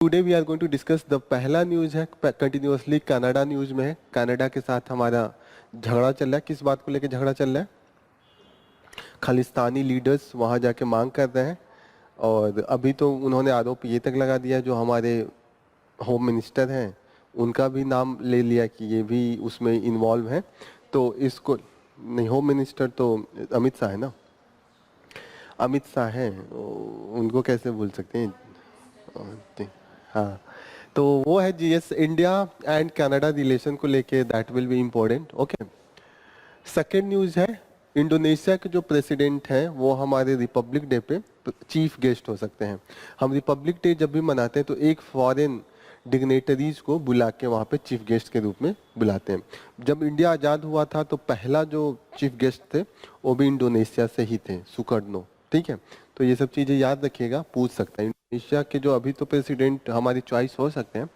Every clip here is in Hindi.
Today we are going to discuss the पहला न्यूज है कंटिन्यूअसली कनाडा न्यूज में है। कनाडा के साथ हमारा झगड़ा चल रहा है। किस बात को लेकर झगड़ा चल रहा है? खालिस्तानी लीडर्स वहां जाके मांग कर रहे हैं और अभी तो उन्होंने आरोप ये तक लगा दिया, जो हमारे होम मिनिस्टर हैं उनका भी नाम ले लिया कि ये भी उसमें इन्वॉल्व है। तो इसको नहीं, होम मिनिस्टर तो अमित शाह है ना, अमित शाह हैं, उनको कैसे भूल सकते हैं। हाँ, तो वो है GS India and Canada relation को लेके, that will be important. Okay, second news है इंडोनेशिया के जो प्रेसिडेंट हैं वो हमारे रिपब्लिक डे पे चीफ गेस्ट हो सकते हैं। हम रिपब्लिक डे जब भी मनाते हैं तो एक फॉरेन डिग्नेटरीज को बुला के वहाँ पे चीफ गेस्ट के रूप में बुलाते हैं। जब इंडिया आज़ाद हुआ था तो पहला जो चीफ गेस्ट थे वो भी इंडोनेशिया से ही थे, सुकर्नो। ठीक है, तो ये सब चीज़ें याद रखिएगा, पूछ सकता है। इंडोनेशिया के जो अभी तो प्रेसिडेंट हमारी चॉइस हो सकते हैं,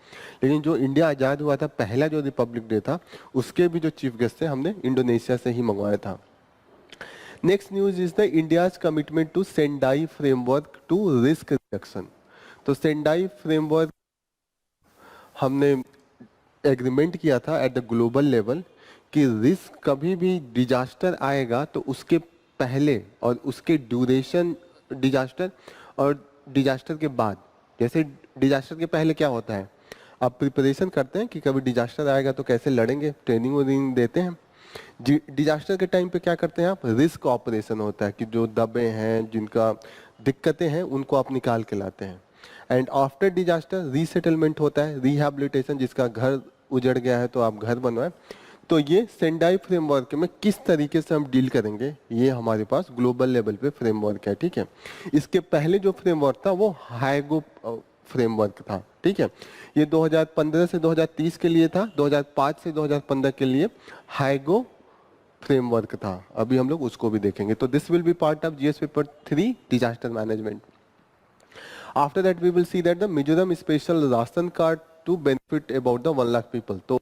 लेकिन जो इंडिया आज़ाद हुआ था पहला जो रिपब्लिक डे था उसके भी जो चीफ गेस्ट थे हमने इंडोनेशिया से ही मंगवाया था। Next news is the India's commitment to Sendai framework to risk reduction. तो सेंडाई फ्रेमवर्क हमने एग्रीमेंट किया था एट द ग्लोबल लेवल कि रिस्क कभी भी डिजास्टर आएगा तो उसके पहले और उसके ड्यूरेशन, डिजास्टर और डिजास्टर के बाद। जैसे डिजास्टर के पहले क्या होता है, आप प्रिपरेशन करते हैं कि कभी डिजास्टर आएगा तो कैसे लड़ेंगे, ट्रेनिंग व्रेनिंग देते हैं। डिजास्टर के टाइम पे क्या करते हैं आप, रिस्क ऑपरेशन होता है कि जो दबे हैं, जिनका दिक्कतें हैं, उनको आप निकाल के लाते हैं। एंड आफ्टर डिजास्टर रीसेटलमेंट होता है, रिहैबिलिटेशन, जिसका घर उजड़ गया है तो आप घर बनवाएं। तो ये सेंडाई फ्रेमवर्क में किस तरीके से हम डील करेंगे, ये हमारे पास ग्लोबल लेवल पे फ्रेमवर्क है। ठीक है, इसके पहले जो फ्रेमवर्क था वो हाइगो फ्रेमवर्क था। ठीक है, ये 2015 से 2030 के लिए था, 2005 से 2015 के लिए हाइगो फ्रेमवर्क था। अभी हम लोग उसको भी देखेंगे। तो this will be part of GS paper 3 disaster management. After that we will see that the Mizoram special ration card to benefit about the 1 lakh people. तो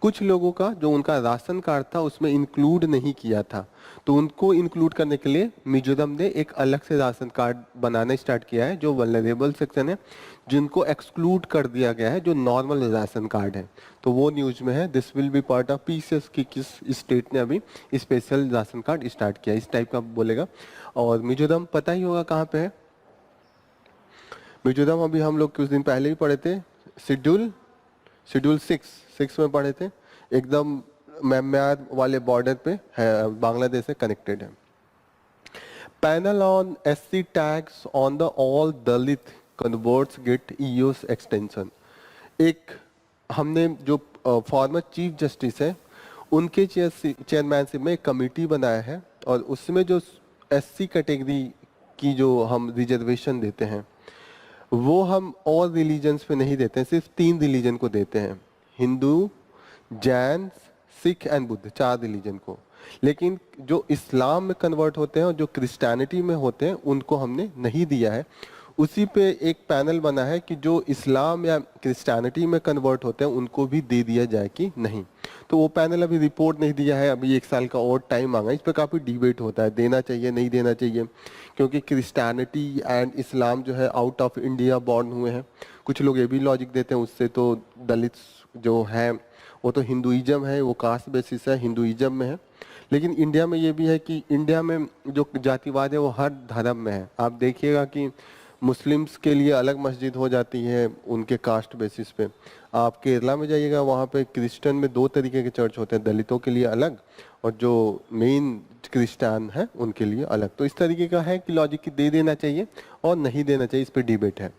कुछ लोगों का जो उनका राशन कार्ड था उसमें इंक्लूड नहीं किया था, तो उनको इंक्लूड करने के लिए मिजोरम ने एक अलग से राशन कार्ड बनाना स्टार्ट किया है, जो वल्नरेबल सेक्शन है, जिनको एक्सक्लूड कर दिया गया है, जो नॉर्मल राशन कार्ड है। तो वो न्यूज में है। This will be part of PCS की किस स्टेट ने अभी स्पेशल राशन कार्ड स्टार्ट किया, इस टाइप का बोलेगा। और मिजोरम पता ही होगा कहाँ पे है। मिजोरम अभी हम लोग कुछ दिन पहले ही पढ़े थे, शेड्यूल 6 में पढ़े थे, एकदम म्यांमार वाले बॉर्डर पे है, बांग्लादेश से कनेक्टेड है। Panel on SC tax on the all Dalit converts get EOS extension. एक हमने जो फॉर्मर चीफ जस्टिस है उनके चेयरमैनशिप में एक कमेटी बनाया है, और उसमें जो एससी कैटेगरी की जो हम रिजर्वेशन देते हैं वो हम और रिलीजन्स पे नहीं देते हैं, सिर्फ 3 रिलीजन को देते हैं, हिंदू, जैन, सिख एंड बुद्ध, 4 रिलीजन को। लेकिन जो इस्लाम में कन्वर्ट होते हैं और जो क्रिश्चियनिटी में होते हैं उनको हमने नहीं दिया है। उसी पे एक पैनल बना है कि जो इस्लाम या क्रिश्चियनिटी में कन्वर्ट होते हैं उनको भी दे दिया जाए कि नहीं। तो वो पैनल अभी रिपोर्ट नहीं दिया है, अभी 1 साल का और टाइम मांगा। इस पर काफ़ी डिबेट होता है, देना चाहिए नहीं देना चाहिए, क्योंकि क्रिश्चियनिटी एंड इस्लाम जो है आउट ऑफ इंडिया बॉर्न हुए हैं। कुछ लोग ये भी लॉजिक देते हैं उससे तो दलित जो है वो तो हिंदुइज्म है, वो कास्ट बेसिस है, हिंदुइज्म में है। लेकिन इंडिया में ये भी है कि इंडिया में जो जातिवाद है वो हर धर्म में है। आप देखिएगा कि मुस्लिम्स के लिए अलग मस्जिद हो जाती है उनके कास्ट बेसिस पे। आप केरला में जाइएगा वहाँ पे क्रिश्चियन में 2 तरीके के चर्च होते हैं, दलितों के लिए अलग और जो मेन क्रिश्चियन है उनके लिए अलग। तो इस तरीके का है कि लॉजिक की दे देना चाहिए और नहीं देना चाहिए, इस पर डिबेट है।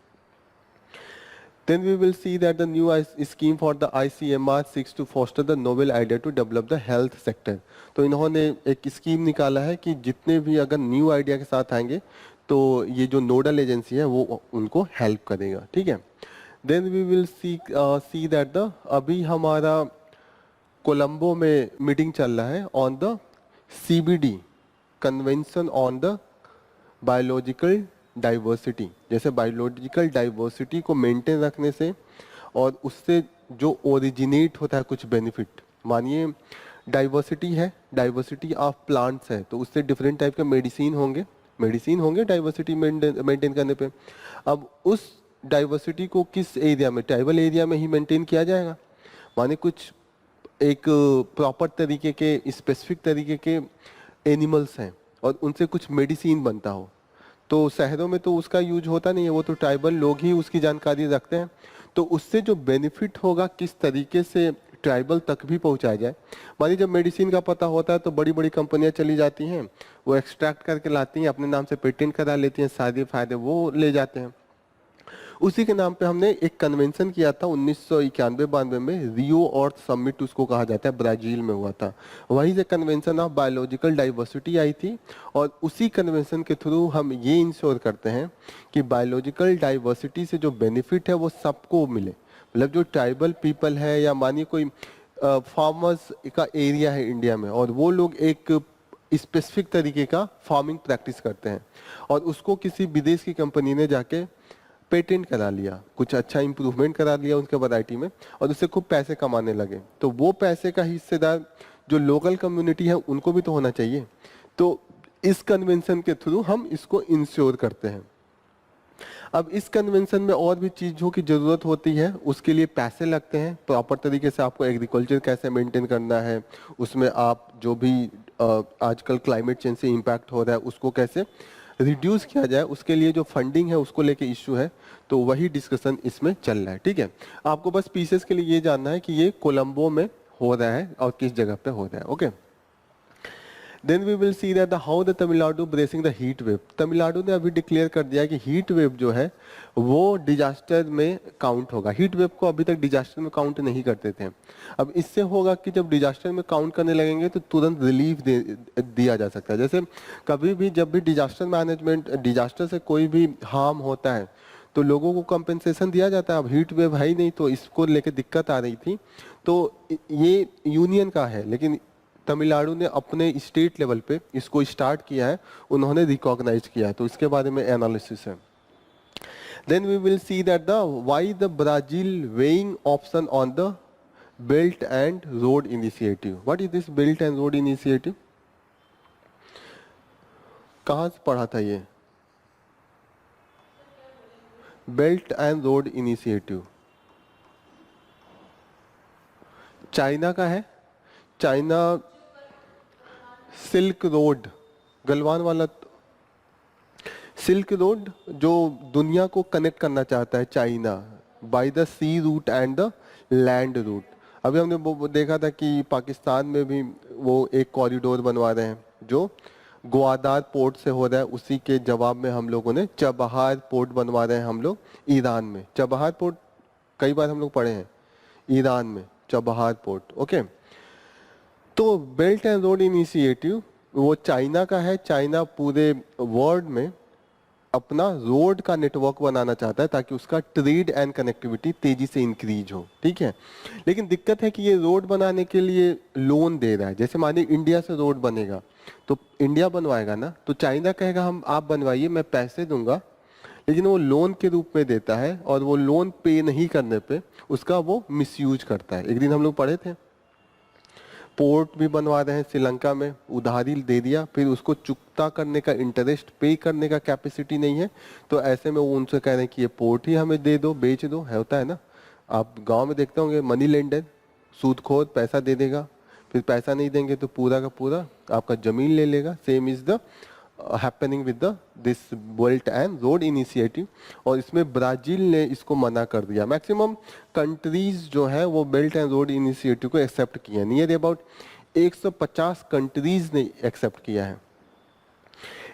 Then we will see that the new scheme for the ICMR seeks to foster the novel idea to develop the health sector। तो इन्होंने एक स्कीम निकाला है कि जितने भी अगर न्यू आइडिया के साथ आएंगे तो ये जो नोडल एजेंसी है वो उनको हेल्प करेगा। ठीक है, then we will see that the अभी हमारा कोलंबो में मीटिंग चल रहा है on the CBD, convention on the biological diversity. जैसे बायोलॉजिकल डाइवर्सिटी को मेंटेन रखने से और उससे जो ओरिजिनेट होता है कुछ बेनिफिट, मानिए डाइवर्सिटी है, डाइवर्सिटी ऑफ प्लांट्स है, तो उससे डिफरेंट टाइप के मेडिसिन होंगे डाइवर्सिटी मेंटेन करने पे। अब उस डाइवर्सिटी को किस एरिया में, ट्राइबल एरिया में ही मेंटेन किया जाएगा। माने कुछ एक प्रॉपर तरीके के, स्पेसिफिक तरीके के एनिमल्स हैं और उनसे कुछ मेडिसिन बनता हो, तो शहरों में तो उसका यूज होता नहीं है, वो तो ट्राइबल लोग ही उसकी जानकारी रखते हैं। तो उससे जो बेनिफिट होगा किस तरीके से ट्राइबल तक भी पहुंचाया जाए। मानिए जब मेडिसिन का पता होता है तो बड़ी बड़ी कंपनियां चली जाती हैं, वो एक्सट्रैक्ट करके लाती हैं, अपने नाम से पेटेंट करा लेती हैं, सारे फायदे वो ले जाते हैं। उसी के नाम पे हमने एक कन्वेंशन किया था 1991-92 में, रियो अर्थ समिट उसको कहा जाता है, ब्राजील में हुआ था। वहीं से कन्वेंशन ऑफ बायोलॉजिकल डाइवर्सिटी आई थी और उसी कन्वेंशन के थ्रू हम ये इंश्योर करते हैं कि बायोलॉजिकल डाइवर्सिटी से जो बेनिफिट है वो सबको मिले। मतलब जो ट्राइबल पीपल है या मानिए कोई फार्मर्स का एरिया है इंडिया में और वो लोग एक स्पेसिफिक तरीके का फार्मिंग प्रैक्टिस करते हैं और उसको किसी विदेश की कंपनी ने जाके पेटेंट करा लिया, कुछ अच्छा इंप्रूवमेंट करा लिया उनके वैरायटी में और उससे खूब पैसे कमाने लगे, तो वो पैसे का हिस्सेदार जो लोकल कम्युनिटी है उनको भी तो होना चाहिए। तो इस कन्वेंशन के थ्रू हम इसको इंश्योर करते हैं। अब इस कन्वेंशन में और भी चीज़ों की ज़रूरत होती है, उसके लिए पैसे लगते हैं। प्रॉपर तरीके से आपको एग्रीकल्चर कैसे मेंटेन करना है, उसमें आप जो भी आजकल क्लाइमेट चेंज से इम्पैक्ट हो रहा है उसको कैसे रिड्यूस किया जाए, उसके लिए जो फंडिंग है उसको लेके इश्यू है, तो वही डिस्कशन इसमें चल रहा है। ठीक है, आपको बस पीसेस के लिए ये जानना है कि ये कोलंबो में हो रहा है और किस जगह पे हो रहा है। Okay, then we will see that how the Tamil Nadu bracing the heat wave. Tamil Nadu ने अभी डिक्लेयर कर दिया कि हीट वेव जो है वो डिजास्टर में काउंट होगा। हीट वेव को अभी तक डिजास्टर में काउंट नहीं करते थे, अब इससे होगा कि जब डिजास्टर में काउंट करने लगेंगे तो तुरंत रिलीफ दिया जा सकता है। जैसे कभी भी जब भी डिजास्टर मैनेजमेंट, डिजास्टर से कोई भी हार्म होता है तो लोगों को कंपेंसेशन दिया जाता है। अब हीट वेव है ही नहीं तो इसको लेके दिक्कत आ रही थी, तो ये यूनियन का है, लेकिन तमिलनाडु ने अपने स्टेट लेवल पे इसको स्टार्ट किया है, उन्होंने रिकॉग्नाइज किया है, तो इसके बारे में एनालिसिस है। Then we will see that the why the Brazil weighing option on the belt and road initiative. What is this belt and road initiative? कहाँ से पढ़ा था ये? Belt and road initiative China का है। चाइना सिल्क रोड, गलवान वाला सिल्क रोड जो दुनिया को कनेक्ट करना चाहता है China, by the sea route and the land route. अभी हमने वो देखा था कि पाकिस्तान में भी वो एक कॉरिडोर बनवा रहे हैं जो ग्वादार पोर्ट से हो रहा है, उसी के जवाब में हम लोगों ने चबहार पोर्ट बनवा रहे हैं हम लोग ईरान में। चबहार पोर्ट कई बार हम लोग पढ़े हैं, ईरान में चबहार पोर्ट। ओके, तो बेल्ट एंड रोड इनिशिएटिव वो चाइना का है। चाइना पूरे वर्ल्ड में अपना रोड का नेटवर्क बनाना चाहता है ताकि उसका ट्रेड एंड कनेक्टिविटी तेजी से इंक्रीज हो। ठीक है, लेकिन दिक्कत है कि ये रोड बनाने के लिए लोन दे रहा है। जैसे मानिए इंडिया से रोड बनेगा तो इंडिया बनवाएगा ना, तो चाइना कहेगा हम आप बनवाइए, मैं पैसे दूंगा, लेकिन वो लोन के रूप में देता है और वो लोन पे नहीं करने पे उसका वो मिसयूज करता है। एक दिन हम लोग पढ़े थे, पोर्ट भी बनवा रहे हैं श्रीलंका में, उधारी दे दिया, फिर उसको चुकता करने का, इंटरेस्ट पे करने का कैपेसिटी नहीं है, तो ऐसे में वो उनसे कह रहे हैं कि ये पोर्ट ही हमें दे दो, बेच दो। है होता है ना, आप गांव में देखते होंगे, मनी लेंडर, सूदखोर पैसा दे देगा, फिर पैसा नहीं देंगे तो पूरा का पूरा आपका जमीन ले लेगा। Same is the happening with the this belt and road initiative, और इसमें ब्राजील ने इसको मना कर दिया। मैक्सिमम कंट्रीज जो है वो बेल्ट एंड रोड इनिशिएटिव को एक्सेप्ट किया, नियर अबाउट 150 कंट्रीज ने एक्सेप्ट किया है।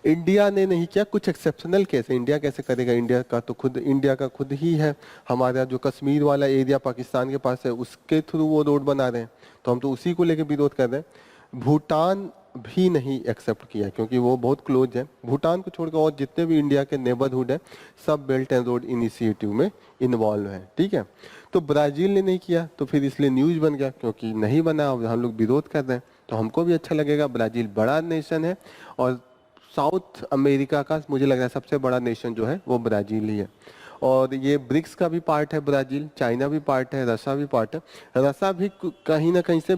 इंडिया ने नहीं किया, कुछ एक्सेप्शनल केस है। इंडिया कैसे करेगा? इंडिया का खुद ही है। हमारा जो कश्मीर वाला एरिया पाकिस्तान के पास है उसके थ्रू वो रोड बना रहे हैं, तो हम तो उसी को लेके विरोध कर रहे हैं। भूटान भी नहीं एक्सेप्ट किया क्योंकि वो बहुत क्लोज है। भूटान को छोड़कर और जितने भी इंडिया के नेबरहुड है सब बेल्ट एंड रोड इनिशिएटिव में इन्वॉल्व है। ठीक है, तो ब्राजील ने नहीं किया तो फिर इसलिए न्यूज बन गया, क्योंकि नहीं बना और हम लोग विरोध कर रहे हैं तो हमको भी अच्छा लगेगा। ब्राजील बड़ा नेशन है और साउथ अमेरिका का मुझे लग रहा है सबसे बड़ा नेशन जो है वो ब्राजील ही है, और ये ब्रिक्स का भी पार्ट है ब्राजील, चाइना भी पार्ट है, रशिया भी पार्ट है। रशिया भी कहीं ना कहीं से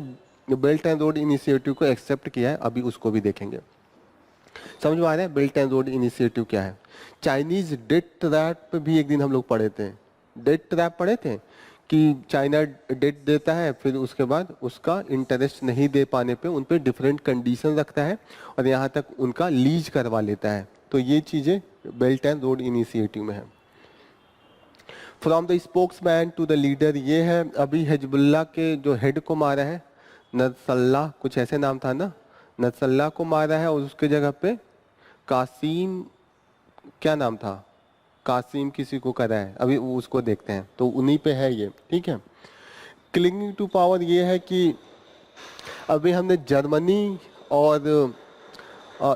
बेल्ट एंड रोड इनिशिएटिव को एक्सेप्ट किया है, अभी उसको भी देखेंगे। समझ में आ रहा है बेल्ट एंड रोड इनिशिएटिव क्या है? चाइनीज डेट ट्रैप पे भी एक दिन हम लोग पढ़े थे, डेट ट्रैप पढ़े थे कि चाइना डेट देता है, फिर उसके बाद उसका इंटरेस्ट नहीं दे पाने पे उन पे डिफरेंट कंडीशन रखता है और यहाँ तक उनका लीज करवा लेता है। तो ये चीज़ें बेल्ट एंड रोड इनिशिएटिव में है। From the spokesman to the leader, ये है अभी हिजबुल्लाह के जो हेड को मारा है, नसरल्लाह कुछ ऐसे नाम था ना, नसरल्लाह को मारा है और उसके जगह पे कासिम, क्या नाम था, कासिम किसी को करा है, अभी उसको देखते हैं, तो उन्हीं पे है ये, ठीक है। क्लिंगिंग टू पावर ये है कि अभी हमने जर्मनी और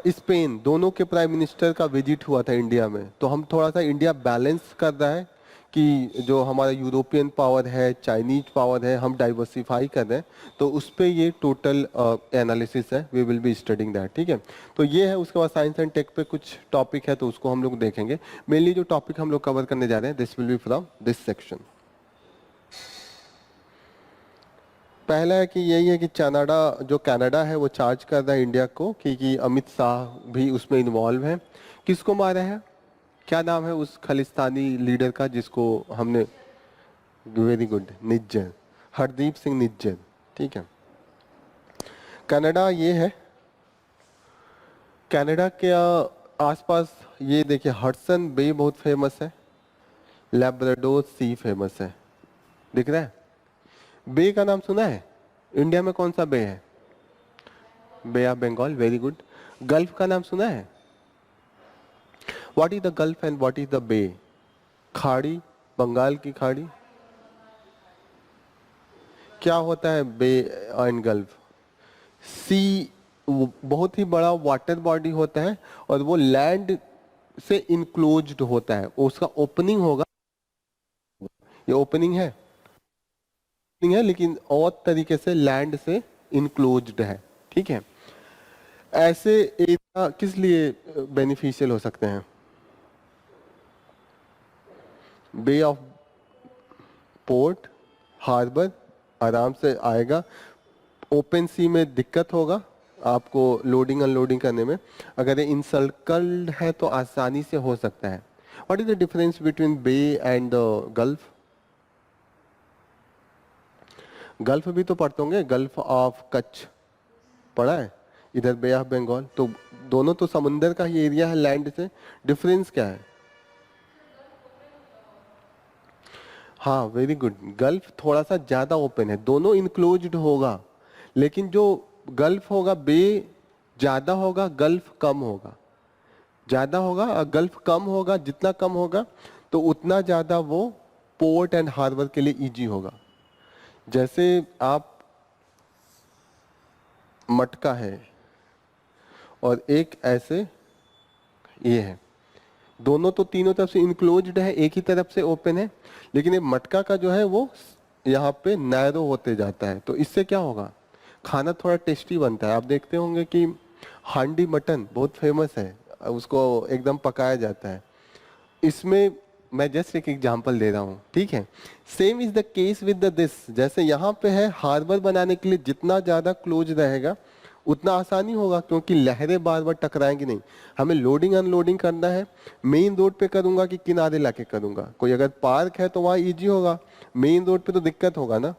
स्पेन दोनों के प्राइम मिनिस्टर का विजिट हुआ था इंडिया में, तो हम थोड़ा सा इंडिया बैलेंस कर रहा है कि जो हमारा यूरोपियन पावर है, चाइनीज पावर है, हम डाइवर्सिफाई कर रहे हैं, तो उस पर ये टोटल एनालिसिस है, we will be studying that, ठीक है। तो ये है, उसके बाद साइंस एंड टेक पे कुछ टॉपिक है तो उसको हम लोग देखेंगे। मेनली जो टॉपिक हम लोग कवर करने जा रहे हैं, this will B from this section. पहला है कि यही है कि कनाडा है वो चार्ज कर रहा है इंडिया को कि अमित शाह भी उसमें इन्वॉल्व है। किसको मारा है, क्या नाम है उस खालिस्तानी लीडर का जिसको हमने, वेरी गुड, निज्जर, हरदीप सिंह निज्जर, ठीक है। कनाडा ये है, कनाडा के आसपास ये देखिए हडसन बे बहुत फेमस है, लैब्राडोर सी फेमस है, दिख रहा है। बे का नाम सुना है? इंडिया में कौन सा बे है? Bay of Bengal, very good. Gulf का नाम सुना है? What is the gulf and what is the bay? खाड़ी, बंगाल की खाड़ी। क्या होता है बे एंड गल्फ? सी बहुत ही बड़ा वाटर बॉडी होता है और वो लैंड से इनक्लोज्ड होता है, उसका ओपनिंग होगा, ये ओपनिंग है लेकिन और तरीके से लैंड से इनक्लोज्ड है, ठीक है। ऐसे एरिया किस लिए बेनिफिशियल हो सकते हैं? बे ऑफ पोर्ट, हार्बर आराम से आएगा, ओपन सी में दिक्कत होगा आपको लोडिंग अनलोडिंग करने में, अगर ये इंसर्कल्ड है तो आसानी से हो सकता है। What is the difference between bay and gulf? Gulf भी तो पढ़ते होंगे, गल्फ ऑफ कच्छ पढ़ा है, इधर बे ऑफ बंगाल, तो दोनों तो समुंदर का ही एरिया है लैंड से, डिफरेंस क्या है? हाँ वेरी गुड, गल्फ थोड़ा सा ज्यादा ओपन है, दोनों इनक्लोज्ड होगा, लेकिन जो गल्फ होगा, बे ज्यादा होगा, गल्फ कम होगा, ज्यादा होगा और गल्फ कम होगा, जितना कम होगा तो उतना ज्यादा वो पोर्ट एंड हार्बर के लिए इजी होगा। जैसे आप मटका है और एक ऐसे ये है, दोनों तो तीनों तरफ से इनक्लोज्ड है, एक ही तरफ से ओपन है, लेकिन ये मटका का जो है वो यहाँ पे नैरो होते जाता है, तो इससे क्या होगा, खाना थोड़ा टेस्टी बनता है। आप देखते होंगे कि हांडी मटन बहुत फेमस है, उसको एकदम पकाया जाता है। इसमें मैं जस्ट एक एग्जांपल दे रहा हूँ, ठीक है। Same is the case with the this, जैसे यहाँ पे है हार्बर बनाने के लिए जितना ज्यादा क्लोज रहेगा उतना आसानी होगा, क्योंकि लहरें बार बार टकराएंगी नहीं। हमें लोडिंग अनलोडिंग करना है, मेन रोड पे करूंगा कि किनारे लाके करूंगा? कोई अगर पार्क है तो वहाँ इजी होगा, मेन रोड पे तो दिक्कत होगा ना।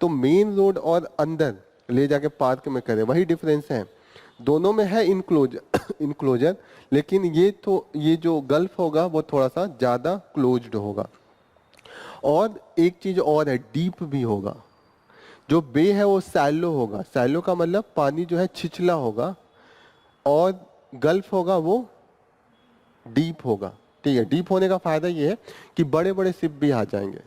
तो मेन रोड और अंदर ले जाके पार्क में करें, वही डिफरेंस है। दोनों में है इनक्लोजर, लेकिन ये जो गल्फ होगा वो थोड़ा सा ज्यादा क्लोज्ड होगा। और एक चीज और है, डीप भी होगा। जो बे है वो सैलो होगा, सैलो का मतलब पानी जो है छिछला होगा, और गल्फ होगा वो डीप होगा, ठीक है। डीप होने का फायदा ये है कि बड़े बड़े शिप भी आ जाएंगे,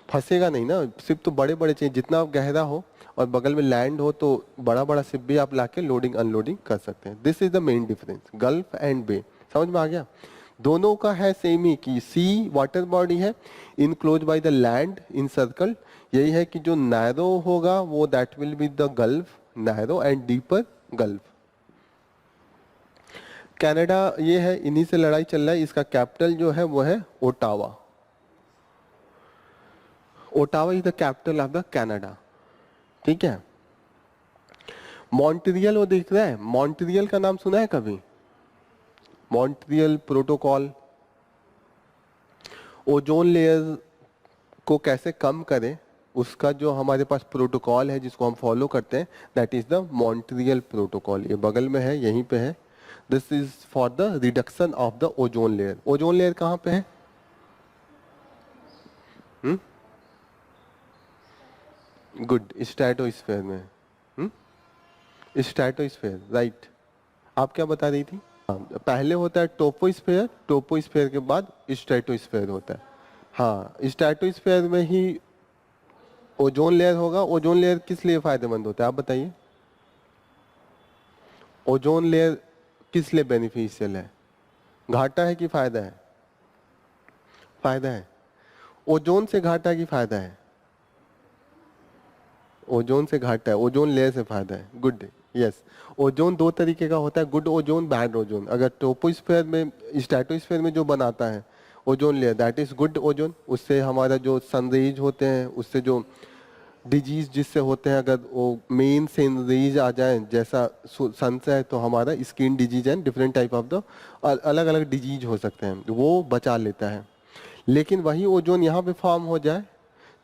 फंसेगा नहीं ना, शिप तो बड़े बड़े चाहिए, जितना गहरा हो और बगल में लैंड हो तो बड़ा बड़ा शिप भी आप लाके लोडिंग अनलोडिंग कर सकते हैं। This is the main difference, gulf and bay. समझ में आ गया? दोनों का है सेम ही कि सी वाटर बॉडी है, enclose by the land in circle. यही है कि जो नैरो होगा वो that will be the gulf, narrow and deeper gulf. Canada ये है, इन्हीं से लड़ाई चल रहा है। इसका कैपिटल जो है वो है Ottawa. Ottawa is the capital of the Canada, ठीक है। मॉन्ट्रियल वो दिख रहा है, मॉन्ट्रियल का नाम सुना है कभी? मॉन्ट्रियल प्रोटोकॉल, ओजोन लेयर को कैसे कम करें उसका जो हमारे पास प्रोटोकॉल है जिसको हम फॉलो करते हैं, that is the Montreal protocol. ये बगल में है, यहीं पे है। This is for the reduction of the ozone layer. Ozone layer कहाँ पे है? गुड, स्ट्रेटोस्फेयर में। Stratosphere, right. आप क्या बता रही थी? हाँ, पहले होता है टोपोस्फेयर, टोपोस्फेयर के बाद स्ट्रेटोस्फेयर होता है। हाँ, स्ट्रेटोस्फेयर में ही ओजोन लेयर होगा। ओजोन लेयर किस लिए फायदेमंद होता है आप बताइए? ओजोन लेयर किस लिए बेनिफिशियल है? घाटा है कि फायदा है? फायदा है। ओजोन से घाटा की फायदा है? ओजोन से घाटा है, ओजोन लेयर से फायदा है। Good, yes. ओजोन दो तरीके का होता है, गुड ओजोन, बैड ओजोन। अगर ट्रोपोस्फेयर में, स्ट्रेटोस्फेयर में जो बनाता है ozone layer, that is good ozone. उससे हमारा जो सनरेज होते हैं, उससे जो डिजीज जिससे होते हैं, अगर वो मेन सन रेज आ जाए जैसा सन से है, तो हमारा skin disease and different type of the अलग अलग डिजीज हो सकते हैं, वो बचा लेता है। लेकिन वही ओजोन यहाँ पे फॉर्म हो जाए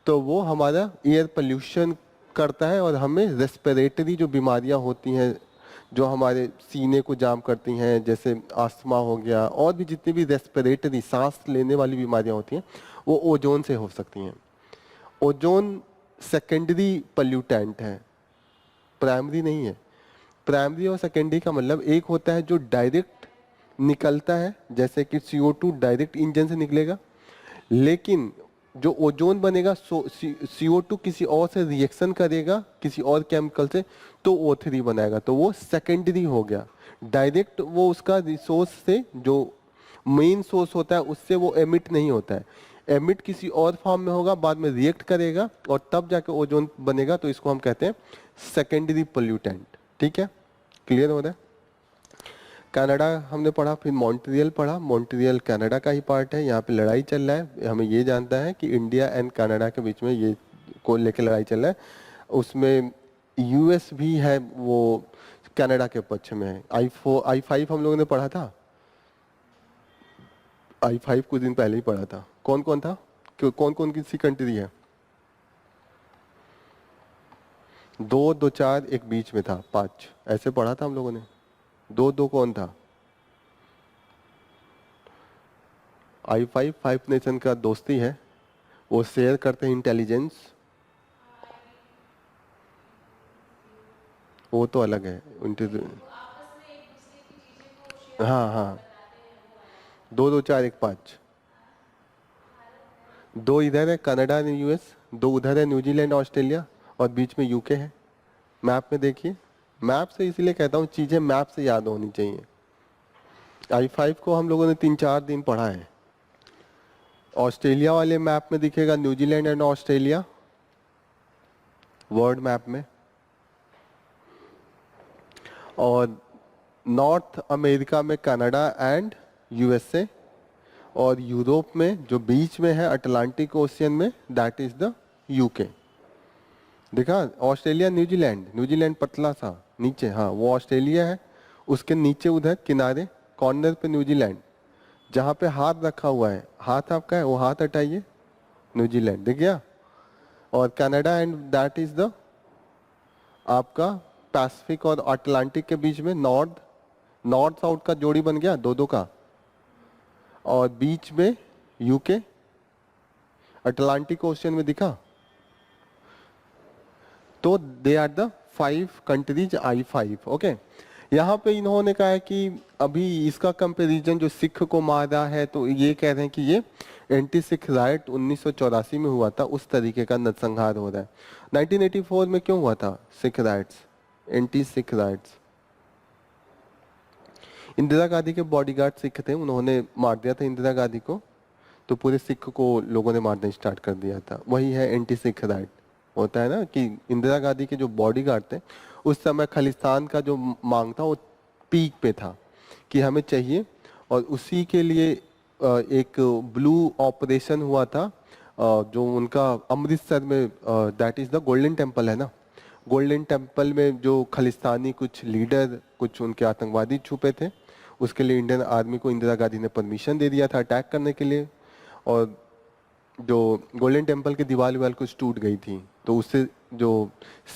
तो वो हमारा एयर पोल्यूशन करता है और हमें रेस्पिरेटरी जो बीमारियाँ होती हैं, जो हमारे सीने को जाम करती हैं, जैसे आस्थमा हो गया और भी जितनी भी रेस्पिरेटरी सांस लेने वाली बीमारियाँ होती हैं, वो ओजोन से हो सकती हैं। ओजोन सेकेंडरी पोल्यूटेंट है, प्राइमरी नहीं है। प्राइमरी और सेकेंडरी का मतलब, एक होता है जो डायरेक्ट निकलता है, जैसे कि CO2 डायरेक्ट इंजन से निकलेगा, लेकिन जो ओजोन बनेगा CO2 किसी और से रिएक्शन करेगा, किसी और केमिकल से, तो O3 बनाएगा, तो वो सेकेंडरी हो गया। डायरेक्ट वो उसका रिसोर्स से, जो मेन सोर्स होता है उससे वो एमिट नहीं होता है, एमिट किसी और फॉर्म में होगा, बाद में रिएक्ट करेगा और तब जाके ओजोन बनेगा, तो इसको हम कहते हैं सेकेंडरी पोल्यूटेंट। ठीक है, क्लियर हो रहा है? कनाडा हमने पढ़ा, फिर मॉन्ट्रियल पढ़ा। मॉन्ट्रियल कनाडा का ही पार्ट है, यहाँ पे लड़ाई चल रहा है। हमें ये जानता है कि इंडिया एंड कनाडा के बीच में ये को लेके लड़ाई चल रहा है। उसमें US भी है, वो कनाडा के पक्ष में है। I5 हम लोगों ने पढ़ा था, I5 कुछ दिन पहले ही पढ़ा था। कौन कौन था, कौन कौन किसी कंट्री है? 2, 2, 4, एक बीच में था, 5, ऐसे पढ़ा था हम लोगों ने। 2, 2 कौन था? I5 5 नेशन का दोस्ती है, वो शेयर करते हैं इंटेलिजेंस, वो तो अलग है उनके। हाँ हाँ, 2, 2, 4, 1, 5। 2 इधर है कनाडा एंड US, 2 उधर है न्यूजीलैंड ऑस्ट्रेलिया, और बीच में UK है। मैप में देखिए, मैप से इसलिए कहता हूँ चीजें मैप से याद होनी चाहिए। I5 को हम लोगों ने 3-4 दिन पढ़ा है। ऑस्ट्रेलिया वाले मैप में दिखेगा New Zealand and Australia, world map में। और नॉर्थ अमेरिका में कनाडा एंड USA, और यूरोप में जो बीच में है अटलांटिक ओशियन में, दैट इज द UK। देखा, ऑस्ट्रेलिया न्यूजीलैंड, न्यूजीलैंड पतला सा नीचे, हाँ वो ऑस्ट्रेलिया है। उसके नीचे उधर किनारे कॉर्नर पे न्यूजीलैंड, जहाँ पे हाथ रखा हुआ है, हाथ आपका है, वो हाथ हटाइए, न्यूजीलैंड दिख गया। और Canada and that is the आपका पैसिफिक और अटलांटिक के बीच में, नॉर्थ साउथ का जोड़ी बन गया, 2-2 का। और बीच में UK, अटलांटिक ओशियन में दिखा। तो they are the 5 countries I5। Okay, यहाँ पे इन्होंने कहा है कि अभी इसका कंपैरिजन जो सिख को मारा है, तो ये कह रहे हैं कि ये एंटी सिख राइट 1984 में हुआ था, उस तरीके का नरसंहार हो रहा है। 1984 में क्यों हुआ था Sikh rights, anti Sikh rights? Indira Gandhi के बॉडीगार्ड सिख थे, उन्होंने मार दिया था इंदिरा गांधी को, तो पूरे सिख को लोगों ने मारना स्टार्ट कर दिया था। वही है एंटी सिख राइट। होता है ना कि इंदिरा गांधी के जो बॉडीगार्ड थे, उस समय खालिस्तान का जो मांग था वो पीक पे था कि हमें चाहिए, और उसी के लिए एक ब्लू ऑपरेशन हुआ था, जो उनका अमृतसर में, that is the golden temple है ना, गोल्डन टेम्पल में जो खालिस्तानी कुछ लीडर, कुछ उनके आतंकवादी छुपे थे, उसके लिए इंडियन आर्मी को इंदिरा गांधी ने परमिशन दे दिया था अटैक करने के लिए, और जो गोल्डन टेम्पल की दीवार वाल कुछ टूट गई थी, तो उससे जो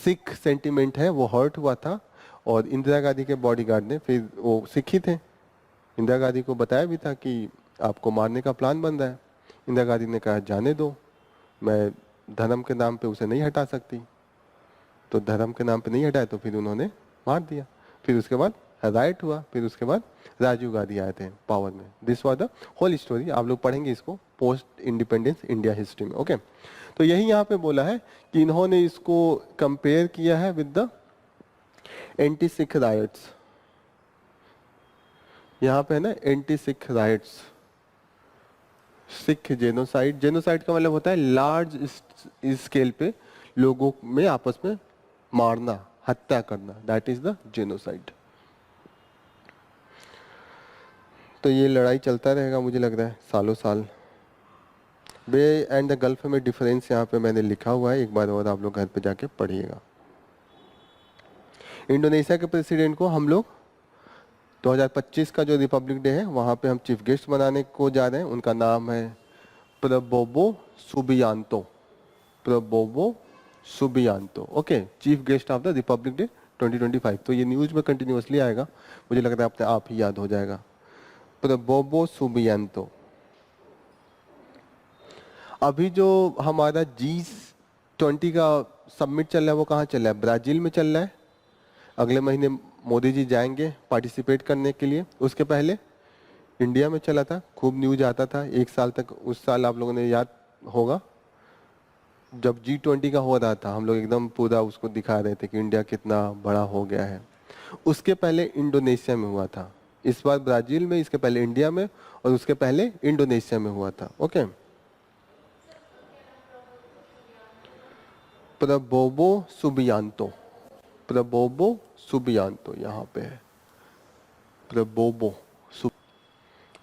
सिख सेंटिमेंट है वो हर्ट हुआ था, और इंदिरा गांधी के बॉडीगार्ड ने, फिर वो सिख ही थे, इंदिरा गांधी को बताया भी था कि आपको मारने का प्लान बन रहा है। इंदिरा गांधी ने कहा जाने दो, मैं धर्म के नाम पे उसे नहीं हटा सकती। तो धर्म के नाम पे नहीं हटाया, तो फिर उन्होंने मार दिया। फिर उसके बाद राइट हुआ, फिर उसके बाद राजीव गांधी आए थे पावर में। This was the whole story. आप लोग पढ़ेंगे इसको पोस्ट इंडिपेंडेंस इंडिया हिस्ट्री में। ओके, तो यही यहाँ पे बोला है कि इन्होंने इसको कंपेयर किया है with the anti Sikh rights. यहाँ पे है ना anti Sikh rights, Sikh genocide. Genocide का मतलब होता है लार्ज स्केल पे लोगों में आपस में मारना, हत्या करना, दैट इज द जेनोसाइड। तो ये लड़ाई चलता रहेगा मुझे लग रहा है सालों साल। बे एंड द गल्फ में डिफरेंस यहाँ पे मैंने लिखा हुआ है, एक बार और आप लोग घर पे जाके पढ़िएगा। इंडोनेशिया के प्रेसिडेंट को हम लोग 2025 का जो रिपब्लिक डे है वहाँ पे हम चीफ गेस्ट बनाने को जा रहे हैं। उनका नाम है Prabowo Subianto. Prabowo Subianto, okay, chief guest of the Republic day 2025। तो ये न्यूज में कंटिन्यूअसली आएगा, मुझे लगता है अपने आप ही याद हो जाएगा। Prabowo Subianto. अभी जो हमारा G20 का समिट चल रहा है वो कहाँ चल रहा है? ब्राजील में चल रहा है। अगले महीने मोदी जी जाएंगे पार्टिसिपेट करने के लिए। उसके पहले इंडिया में चला था, खूब न्यूज आता था एक साल तक। उस साल आप लोगों ने याद होगा जब G20 का हो रहा था, हम लोग एकदम पूरा उसको दिखा रहे थे कि इंडिया कितना बड़ा हो गया है। उसके पहले इंडोनेशिया में हुआ था, इस बार ब्राजील में, इसके पहले इंडिया में, और उसके पहले इंडोनेशिया में हुआ था। Okay, Prabowo Subianto. Prabowo Subianto यहाँ पे है, प्रबोवो।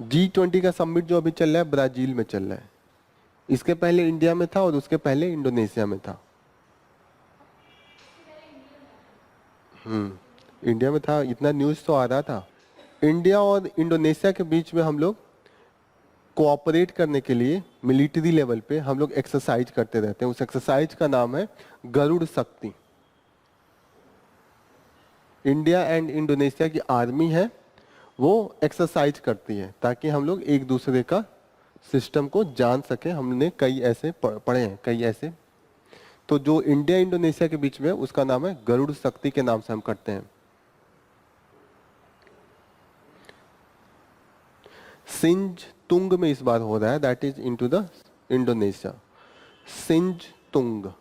G20 का समिट जो अभी चल रहा है ब्राजील में चल रहा है। इसके पहले इंडिया में था और उसके पहले इंडोनेशिया में था। इंडिया में था, इतना न्यूज तो आ रहा था। इंडिया और इंडोनेशिया के बीच में हम लोग कोऑपरेट करने के लिए मिलिट्री लेवल पे हम लोग एक्सरसाइज करते रहते हैं। उस एक्सरसाइज का नाम है गरुड़ शक्ति। इंडिया एंड इंडोनेशिया की आर्मी है, वो एक्सरसाइज करती है ताकि हम लोग एक दूसरे का सिस्टम को जान सके। हमने कई ऐसे पढ़े हैं, कई ऐसे। तो जो इंडिया इंडोनेशिया के बीच में उसका नाम है गरुड़ शक्ति के नाम से हम करते हैं। सिंज तुंग में इस बार हो रहा है, that is into the Indonesia. सिंज तुंग,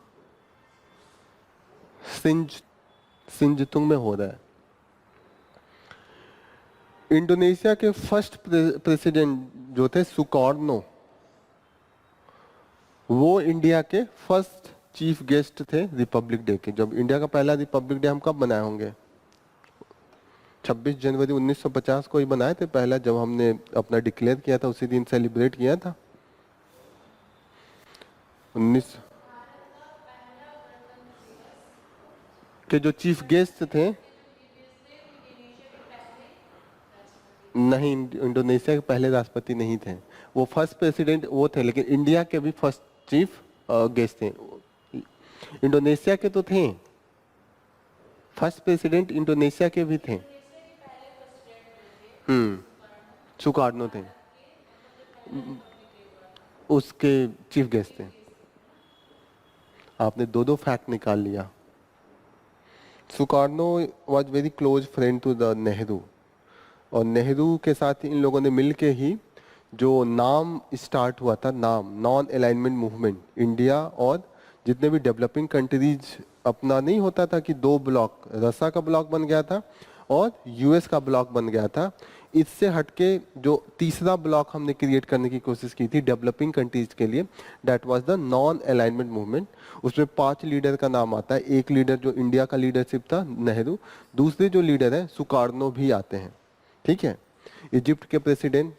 सिंज तुंग में हो रहा है। इंडोनेशिया के फर्स्ट प्रेसिडेंट जो थे सुकार्नो, वो इंडिया के फर्स्ट चीफ गेस्ट थे रिपब्लिक डे के। जब इंडिया का पहला रिपब्लिक डे हम कब बनाए होंगे? 26 जनवरी 1950 को ही बनाए थे पहला, जब हमने अपना डिक्लेयर किया था उसी दिन सेलिब्रेट किया था। 19 के जो चीफ गेस्ट थे, नहीं, इंडोनेशिया के पहले राष्ट्रपति नहीं थे, वो फर्स्ट प्रेसिडेंट वो थे, लेकिन इंडिया के भी फर्स्ट चीफ गेस्ट थे। इंडोनेशिया के तो थे, फर्स्ट प्रेसिडेंट इंडोनेशिया के भी थे। सुकार्नो थे, उसके चीफ गेस्ट थे। आपने दो दो फैक्ट निकाल लिया। Sukarno was very close friend to the Nehru, और नेहरू के साथ इन लोगों ने मिलके ही जो नाम स्टार्ट हुआ था, नाम नॉन अलाइनमेंट मूवमेंट, इंडिया और जितने भी डेवलपिंग कंट्रीज, अपना नहीं होता था कि दो ब्लॉक, रसा का ब्लॉक बन गया था और यूएस का ब्लॉक बन गया था। इससे हटके जो तीसरा ब्लॉक हमने क्रिएट करने की कोशिश की थी डेवलपिंग कंट्रीज के लिए, that was the non alignment movement. उसमें 5 लीडर का नाम आता है। एक लीडर जो इंडिया का लीडरशिप था, नेहरू। दूसरे जो लीडर है सुकार्नो भी आते हैं, ठीक है। इजिप्ट के प्रेसिडेंट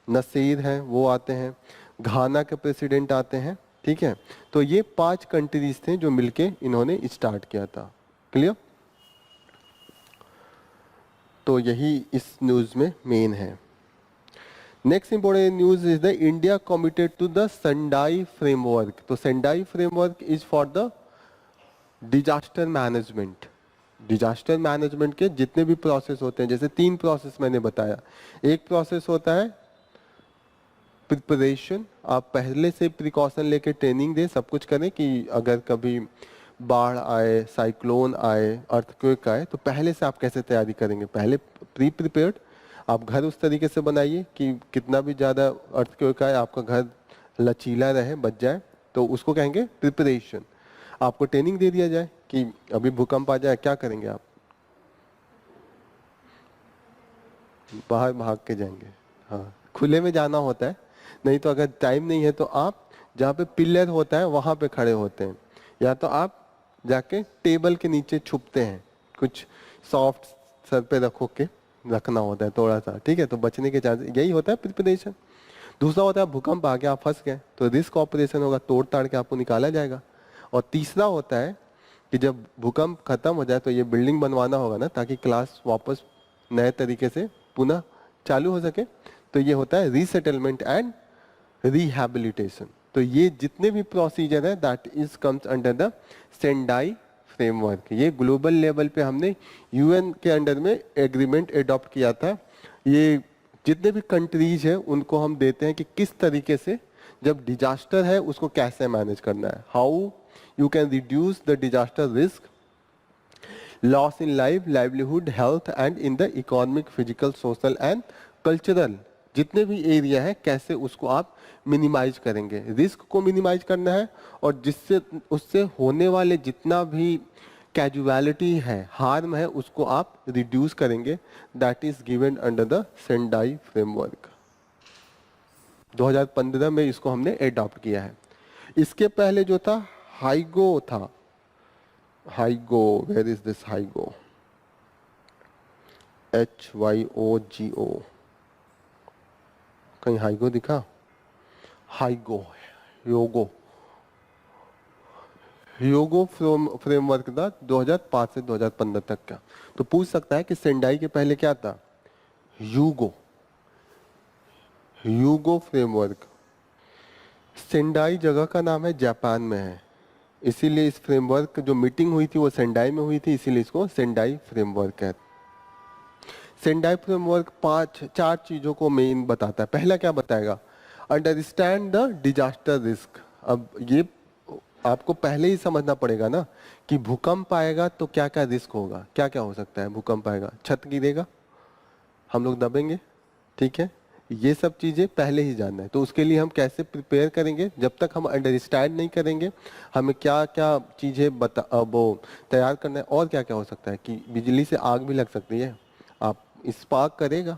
नसीर हैं, वो आते हैं। घाना के प्रेसिडेंट आते हैं, ठीक है। तो ये 5 कंट्रीज थे जो मिलके इन्होंने स्टार्ट किया था। क्लियर? तो यही इस न्यूज में मेन है। Next important news is the India committed to the Sendai framework. तो Sendai framework is for the disaster management. डिजास्टर मैनेजमेंट के जितने भी प्रोसेस होते हैं, जैसे 3 प्रोसेस मैंने बताया। एक प्रोसेस होता है प्रिपरेशन, आप पहले से प्रिकॉशन लेके ट्रेनिंग दें, सब कुछ करें कि अगर कभी बाढ़ आए, साइक्लोन आए, अर्थक्वेक आए तो पहले से आप कैसे तैयारी करेंगे। पहले प्रिपेयर्ड आप घर उस तरीके से बनाइए कि कितना भी ज़्यादा अर्थक्वेक आए आपका घर लचीला रहे, बच जाए, तो उसको कहेंगे प्रिपरेशन। आपको ट्रेनिंग दे दिया जाए कि अभी भूकंप आ जाए क्या करेंगे आप, बाहर भाग के जाएंगे, हाँ खुले में जाना होता है। नहीं तो अगर टाइम नहीं है तो आप जहाँ पे पिलर होता है वहाँ पे खड़े होते हैं, या तो आप जाके टेबल के नीचे छुपते हैं, कुछ सॉफ्ट सर पे रखना होता है थोड़ा सा, ठीक है, तो बचने के चांसेस, यही होता है प्रिपरेशन। दूसरा होता है भूकंप आ गया, आप फंस गए, तो रिस्क ऑपरेशन होगा, तोड़ ताड़ के आपको निकाला जाएगा। और तीसरा होता है कि जब भूकंप खत्म हो जाए तो ये बिल्डिंग बनवाना होगा ना, ताकि क्लास वापस नए तरीके से पुनः चालू हो सके, तो ये होता है रीसेटलमेंट एंड रिहैबिलिटेशन। तो ये जितने भी प्रोसीजर है that is comes under the Sendai framework. ये ग्लोबल लेवल पे हमने यूएन के अंडर में एग्रीमेंट एडॉप्ट किया था। ये जितने भी कंट्रीज है उनको हम देते हैं कि किस तरीके से जब डिजास्टर है उसको कैसे मैनेज करना है, how you can reduce the disaster risk, loss in life, livelihood, health and in the economic, physical, social and cultural, जितने भी एरिया है कैसे उसको आप मिनिमाइज करेंगे। रिस्क को मिनिमाइज करना है और जिससे उससे होने वाले जितना भी कैजुअलिटी है, हार्म है, उसको आप रिड्यूस करेंगे। That is given under the Sendai framework. 2015 में इसको हमने एडॉप्ट किया है। इसके पहले जो था हाइगो था, हाइगो, वेयर इज दिस हाइगो, HYOGO, कहीं हाइगो दिखा, हाइगो, योगो, योगो फ्रेमवर्क था 2005 से 2015 तक का। तो पूछ सकता है कि सेंडाई के पहले क्या था, यूगो, यूगो फ्रेमवर्क। सेंडाई जगह का नाम है, जापान में है, इसीलिए इस फ्रेमवर्क जो मीटिंग हुई थी वो सेंडाई में हुई थी, इसीलिए इसको सेंडाई फ्रेमवर्क है। सेंडाई फ्रेमवर्क 4 चीजों को मेन बताता है। पहला क्या बताएगा, अंडरस्टैंड द डिजास्टर रिस्क। अब ये आपको पहले ही समझना पड़ेगा ना कि भूकंप आएगा तो क्या क्या रिस्क होगा, क्या क्या हो सकता है। भूकंप आएगा, छत गिरेगा, हम लोग दबेंगे, ठीक है, ये सब चीजें पहले ही जानना है। तो उसके लिए हम कैसे प्रिपेयर करेंगे, जब तक हम अंडरस्टैंड नहीं करेंगे हमें क्या क्या चीजें वो तैयार करना है। और क्या क्या हो सकता है कि बिजली से आग भी लग सकती है, आप स्पार्क करेगा,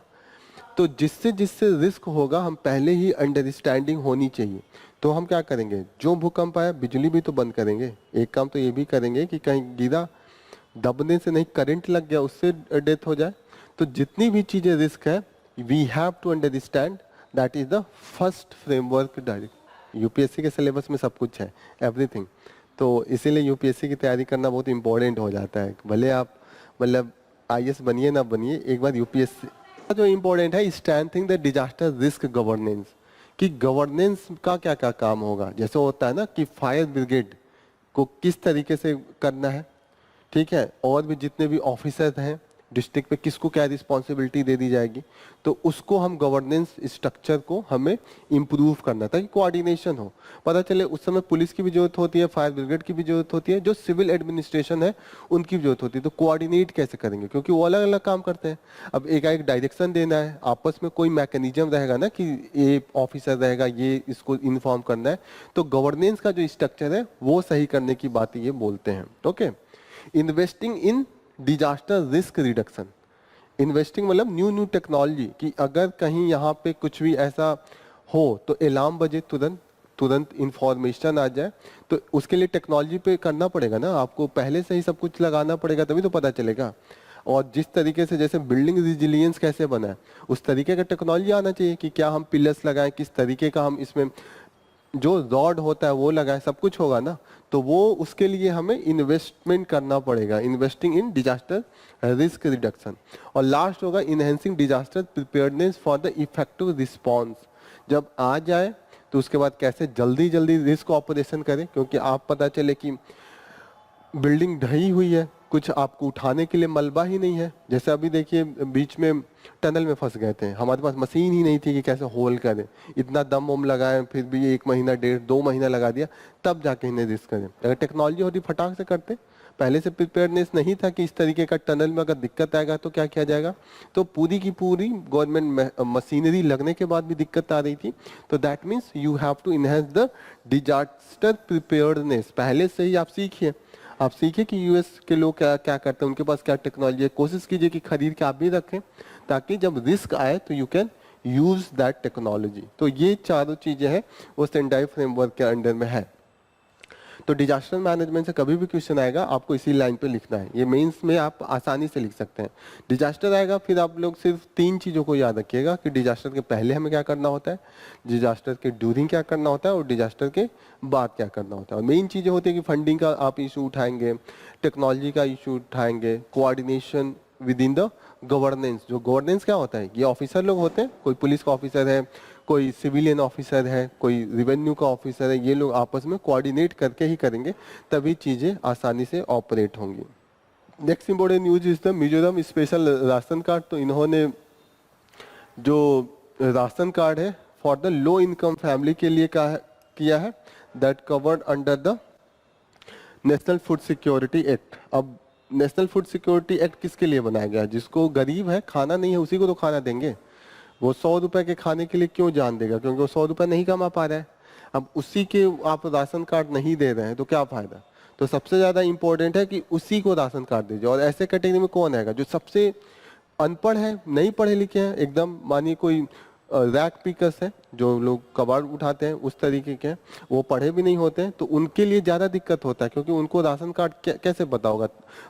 तो जिससे जिससे रिस्क होगा हम पहले ही अंडरस्टैंडिंग होनी चाहिए। तो हम क्या करेंगे, जो भूकंप आया बिजली भी तो बंद करेंगे। एक काम तो ये भी करेंगे कि कहीं गिरा, दबने से नहीं, करंट लग गया उससे डेथ हो जाए। तो जितनी भी चीजें रिस्क है we have to understand, that is the first framework. Direct UPSC के सिलेबस में सब कुछ है, एवरीथिंग। तो इसीलिए यूपीएससी की तैयारी करना बहुत इंपॉर्टेंट हो जाता है। भले आप मतलब आईएएस बनिए ना बनिए, एक बार यूपीएससी जो इम्पोर्टेंट है, strengthening the disaster risk governance, कि गवर्नेंस का क्या क्या काम होगा। जैसे होता है ना कि फायर ब्रिगेड को किस तरीके से करना है, ठीक है, और भी जितने भी ऑफिसर्स हैं डिस्ट्रिक्ट पे किसको क्या रिस्पॉन्सिबिलिटी दे दी जाएगी, तो उसको हम गवर्नेंस स्ट्रक्चर को हमें इम्प्रूव करना ताकि कोऑर्डिनेशन हो। पता चले उस समय पुलिस की भी जरूरत होती है, फायर ब्रिगेड की भी जरूरत होती है, जो सिविल एडमिनिस्ट्रेशन है उनकी भी जरूरत होती है। तो कोऑर्डिनेट कैसे करेंगे, क्योंकि वो अलग अलग काम करते हैं। अब एक डायरेक्शन देना है, आपस में कोई मैकेनिज्म रहेगा ना कि ये ऑफिसर रहेगा, ये इसको इन्फॉर्म करना है। तो गवर्नेंस का जो स्ट्रक्चर है वो सही करने की बात ये बोलते हैं। Okay, investing in disaster risk reduction. Investing मतलब न्यू टेक्नोलॉजी, कि अगर कहीं यहाँ पे कुछ भी ऐसा हो तो अलार्म बजे, तुरंत इंफॉर्मेशन आ जाए। तो उसके लिए टेक्नोलॉजी पे करना पड़ेगा ना, आपको पहले से ही सब कुछ लगाना पड़ेगा, तभी तो पता चलेगा। और जिस तरीके से जैसे बिल्डिंग रिजिलियंस कैसे बना है उस तरीके का टेक्नोलॉजी आना चाहिए कि क्या हम पिलर्स लगाएं, किस तरीके का हम इसमें जो रॉड होता है वो लगाएं, सब कुछ होगा ना। तो वो उसके लिए हमें इन्वेस्टमेंट करना पड़ेगा, investing in disaster risk reduction. और लास्ट होगा enhancing disaster preparedness for the effective response. जब आ जाए तो उसके बाद कैसे जल्दी जल्दी रिस्क ऑपरेशन करें, क्योंकि आप पता चले कि बिल्डिंग ढही हुई है, कुछ आपको उठाने के लिए मलबा ही नहीं है। जैसे अभी देखिए बीच में टनल में फंस गए थे, हमारे पास मशीन ही नहीं थी कि कैसे होल करें, इतना दम वम लगाए, फिर भी 1 महीना 1.5-2 महीना लगा दिया, तब जाके इन्हें रिस्क करें। अगर टेक्नोलॉजी होती फटाक से करते, पहले से प्रिपेयरनेस नहीं था कि इस तरीके का टनल में अगर दिक्कत आएगा तो क्या किया जाएगा। तो पूरी की पूरी गवर्नमेंट मशीनरी लगने के बाद भी दिक्कत आ रही थी। तो that means you have to enhance the disaster preparedness. पहले से ही आप सीखिए, आप सीखिए कि यूएस के लोग क्या क्या करते हैं, उनके पास क्या टेक्नोलॉजी है, कोशिश कीजिए कि खरीद के आप भी रखें, ताकि जब रिस्क आए तो you can use that technology. तो ये चारों चीजें हैं वो सेंडाई फ्रेमवर्क के अंडर में है। तो डिजास्टर मैनेजमेंट से कभी भी क्वेश्चन आएगा आपको इसी लाइन पे लिखना है, ये मेंस में आप आसानी से लिख सकते हैं। डिजास्टर आएगा फिर आप लोग सिर्फ 3 चीज़ों को याद रखिएगा कि डिजास्टर के पहले हमें क्या करना होता है, डिजास्टर के ड्यूरिंग क्या करना होता है और डिजास्टर के बाद क्या करना होता है। और मेन चीज़ें होती है कि फंडिंग का आप इशू उठाएंगे, टेक्नोलॉजी का इशू उठाएंगे, coordination with in the governance. जो गवर्नेंस क्या होता है, ये ऑफिसर लोग होते हैं, कोई पुलिस का ऑफिसर है, कोई सिविलियन ऑफिसर है, कोई रिवेन्यू का ऑफिसर है, ये लोग आपस में कोऑर्डिनेट करके ही करेंगे, तभी चीज़ें आसानी से ऑपरेट होंगी। Next important news is the Mizoram special ration card. तो इन्होंने जो राशन कार्ड है for the low income family के लिए किया है, that covered under the national food security act. अब नेशनल फूड सिक्योरिटी एक्ट किसके लिए बनाया गया है, जिसको गरीब है, खाना नहीं है, उसी को तो खाना देंगे। वो 100 रुपए के खाने के लिए क्यों जान देगा, क्योंकि वो 100 रुपए नहीं कमा पा रहा है। अब उसी के आप राशन कार्ड नहीं दे रहे हैं तो क्या फायदा। तो सबसे ज्यादा इंपॉर्टेंट है कि उसी को राशन कार्ड दीजिए। और ऐसे कैटेगरी में कौन आएगा, जो सबसे अनपढ़ है, नहीं पढ़े लिखे हैं एकदम, मानिए कोई रैक पिकर्स है, जो लोग कबाड़ उठाते हैं उस तरीके के हैं, वो पढ़े भी नहीं होते हैं, तो उनके लिए ज़्यादा दिक्कत होता है, क्योंकि उनको राशन कार्ड कैसे पता होगा।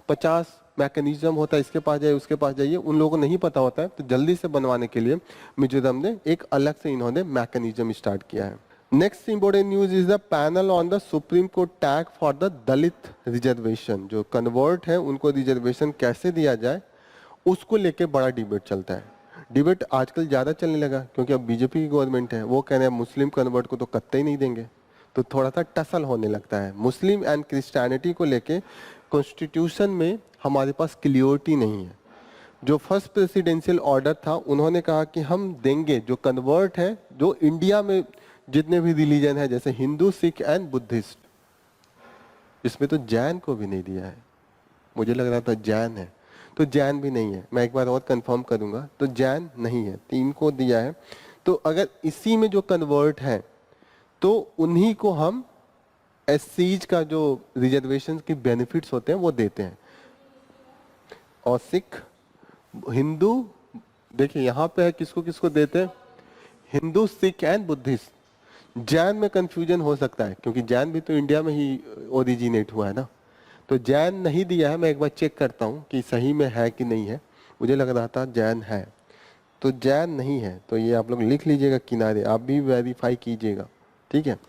50 मैकेनिज्म होता है, इसके पास जाइए उसके पास जाइए, उन लोगों को नहीं पता होता है। तो जल्दी से बनवाने के लिए मिजोरम ने एक अलग से इन्होंने मैकेनिज्म स्टार्ट किया है। Next important news is the panel on the supreme court tag for the Dalit reservation. जो कन्वर्ट है उनको रिजर्वेशन कैसे दिया जाए, उसको लेके बड़ा डिबेट चलता है। डिबेट आजकल ज़्यादा चलने लगा, क्योंकि अब बीजेपी की गवर्नमेंट है, वो कह रहे हैं मुस्लिम कन्वर्ट को तो कत्ते ही नहीं देंगे। तो थोड़ा सा टसल होने लगता है। मुस्लिम एंड क्रिश्चियनिटी को लेके कॉन्स्टिट्यूशन में हमारे पास क्लियरिटी नहीं है। जो फर्स्ट प्रेसिडेंशियल ऑर्डर था, उन्होंने कहा कि हम देंगे, जो कन्वर्ट है, जो इंडिया में जितने भी रिलीजन है, जैसे हिंदू, सिख एंड बुद्धिस्ट, इसमें तो जैन को भी नहीं दिया है। मुझे लग रहा था जैन है, तो जैन भी नहीं है, मैं एक बार और कंफर्म करूंगा। तो जैन नहीं है, 3 को दिया है। तो अगर इसी में जो कन्वर्ट है तो उन्हीं को हम एससीज का जो रिजर्वेशन की बेनिफिट्स होते हैं वो देते हैं। और सिख, हिंदू, देखिए यहाँ पे है किसको किसको देते हैं, हिंदू, सिख एंड बुद्धिस्ट। जैन में कंफ्यूजन हो सकता है, क्योंकि जैन भी तो इंडिया में ही ओरिजिनेट हुआ है ना। तो जैन नहीं दिया है, मैं एक बार चेक करता हूँ कि सही में है कि नहीं है। मुझे लग रहा था जैन है, तो जैन नहीं है। तो ये आप लोग लिख लीजिएगा किनारे, आप भी वेरीफाई कीजिएगा, ठीक है।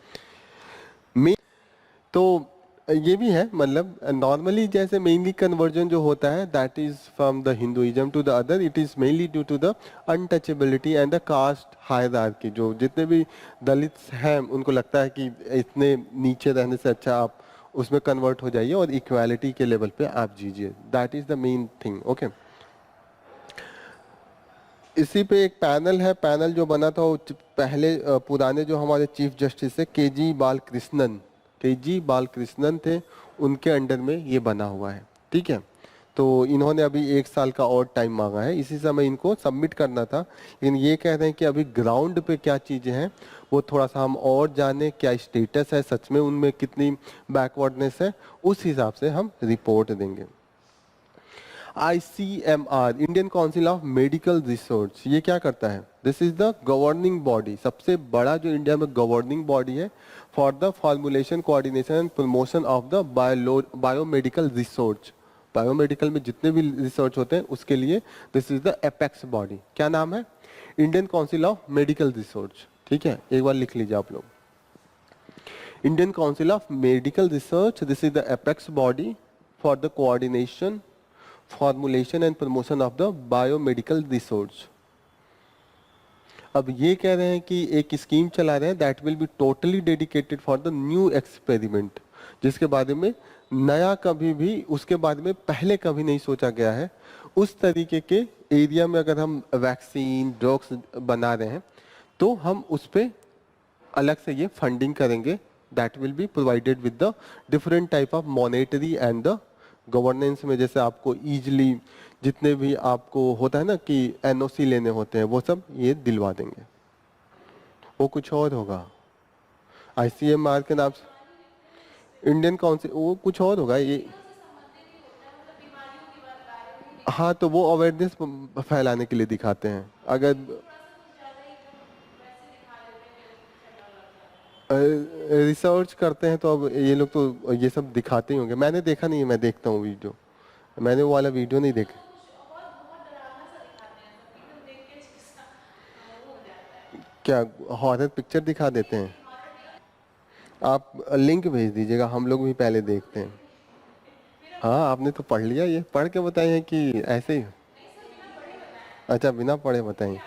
तो ये भी है, मतलब नॉर्मली जैसे मेनली कन्वर्जन जो होता है that is from the Hinduism to the other, it is mainly due to the untouchability and the caste hierarchy. जो जितने भी दलित हैं उनको लगता है कि इतने नीचे रहने से अच्छा आप उसमें कन्वर्ट हो जाइए और इक्वालिटी के लेवल पे आप जीजिए, that is the main thing. Okay, इसी पे एक पैनल है, पैनल जो बना था वो पहले पुराने जो हमारे चीफ जस्टिस है केजी बालकृष्णन थे, उनके अंडर में ये बना हुआ है, ठीक है। तो इन्होंने अभी 1 साल का और टाइम मांगा है, इसी समय इनको सबमिट करना था। लेकिन ये कह रहे हैं कि अभी ग्राउंड पे क्या चीज़ें हैं वो थोड़ा सा हम और जाने, क्या स्टेटस है, सच में उनमें कितनी बैकवर्डनेस है, उस हिसाब से हम रिपोर्ट देंगे। ICMR, Indian council of medical research, ये क्या करता है, this is the governing body, सबसे बड़ा जो इंडिया में गवर्निंग बॉडी है for the formulation, coordination and promotion of the biomedical research. Biomedical में जितने भी रिसर्च होते हैं उसके लिए this is the apex body. क्या नाम है, Indian council of medical research, ठीक है। एक बार लिख लीजिए आप लोग। Indian Council of Medical Research, this is the apex body for the coordination, formulation and promotion of the biomedical research. अब ये कह रहे हैं कि एक स्कीम चला रहे हैं that will be totally dedicated for the new experiment, जिसके बारे में नया कभी भी उसके बारे में पहले कभी नहीं सोचा गया है। उस तरीके के एरिया में अगर हम वैक्सीन ड्रग्स बना रहे हैं तो हम उस पर अलग से ये फंडिंग करेंगे, that will be provided with the different type of monetary and the governance में, जैसे आपको इजीली जितने भी आपको होता है ना कि एनओसी लेने होते हैं वो सब ये दिलवा देंगे। वो कुछ और होगा, आईसीएमआर के नाम से इंडियन काउंसिल, वो कुछ और होगा ये। हाँ, तो वो अवेयरनेस फैलाने के लिए दिखाते हैं। अगर रिसर्च करते हैं तो अब ये लोग तो ये सब दिखाते ही होंगे। मैंने देखा नहीं है, मैं देखता हूँ वीडियो, मैंने वो वाला वीडियो नहीं देखा। क्या हॉरर पिक्चर दिखा देते हैं? आप लिंक भेज दीजिएगा, हम लोग भी पहले देखते हैं। हाँ, आपने तो पढ़ लिया, ये पढ़ के बताइए कि ऐसे ही? अच्छा, बिना पढ़े बताइए।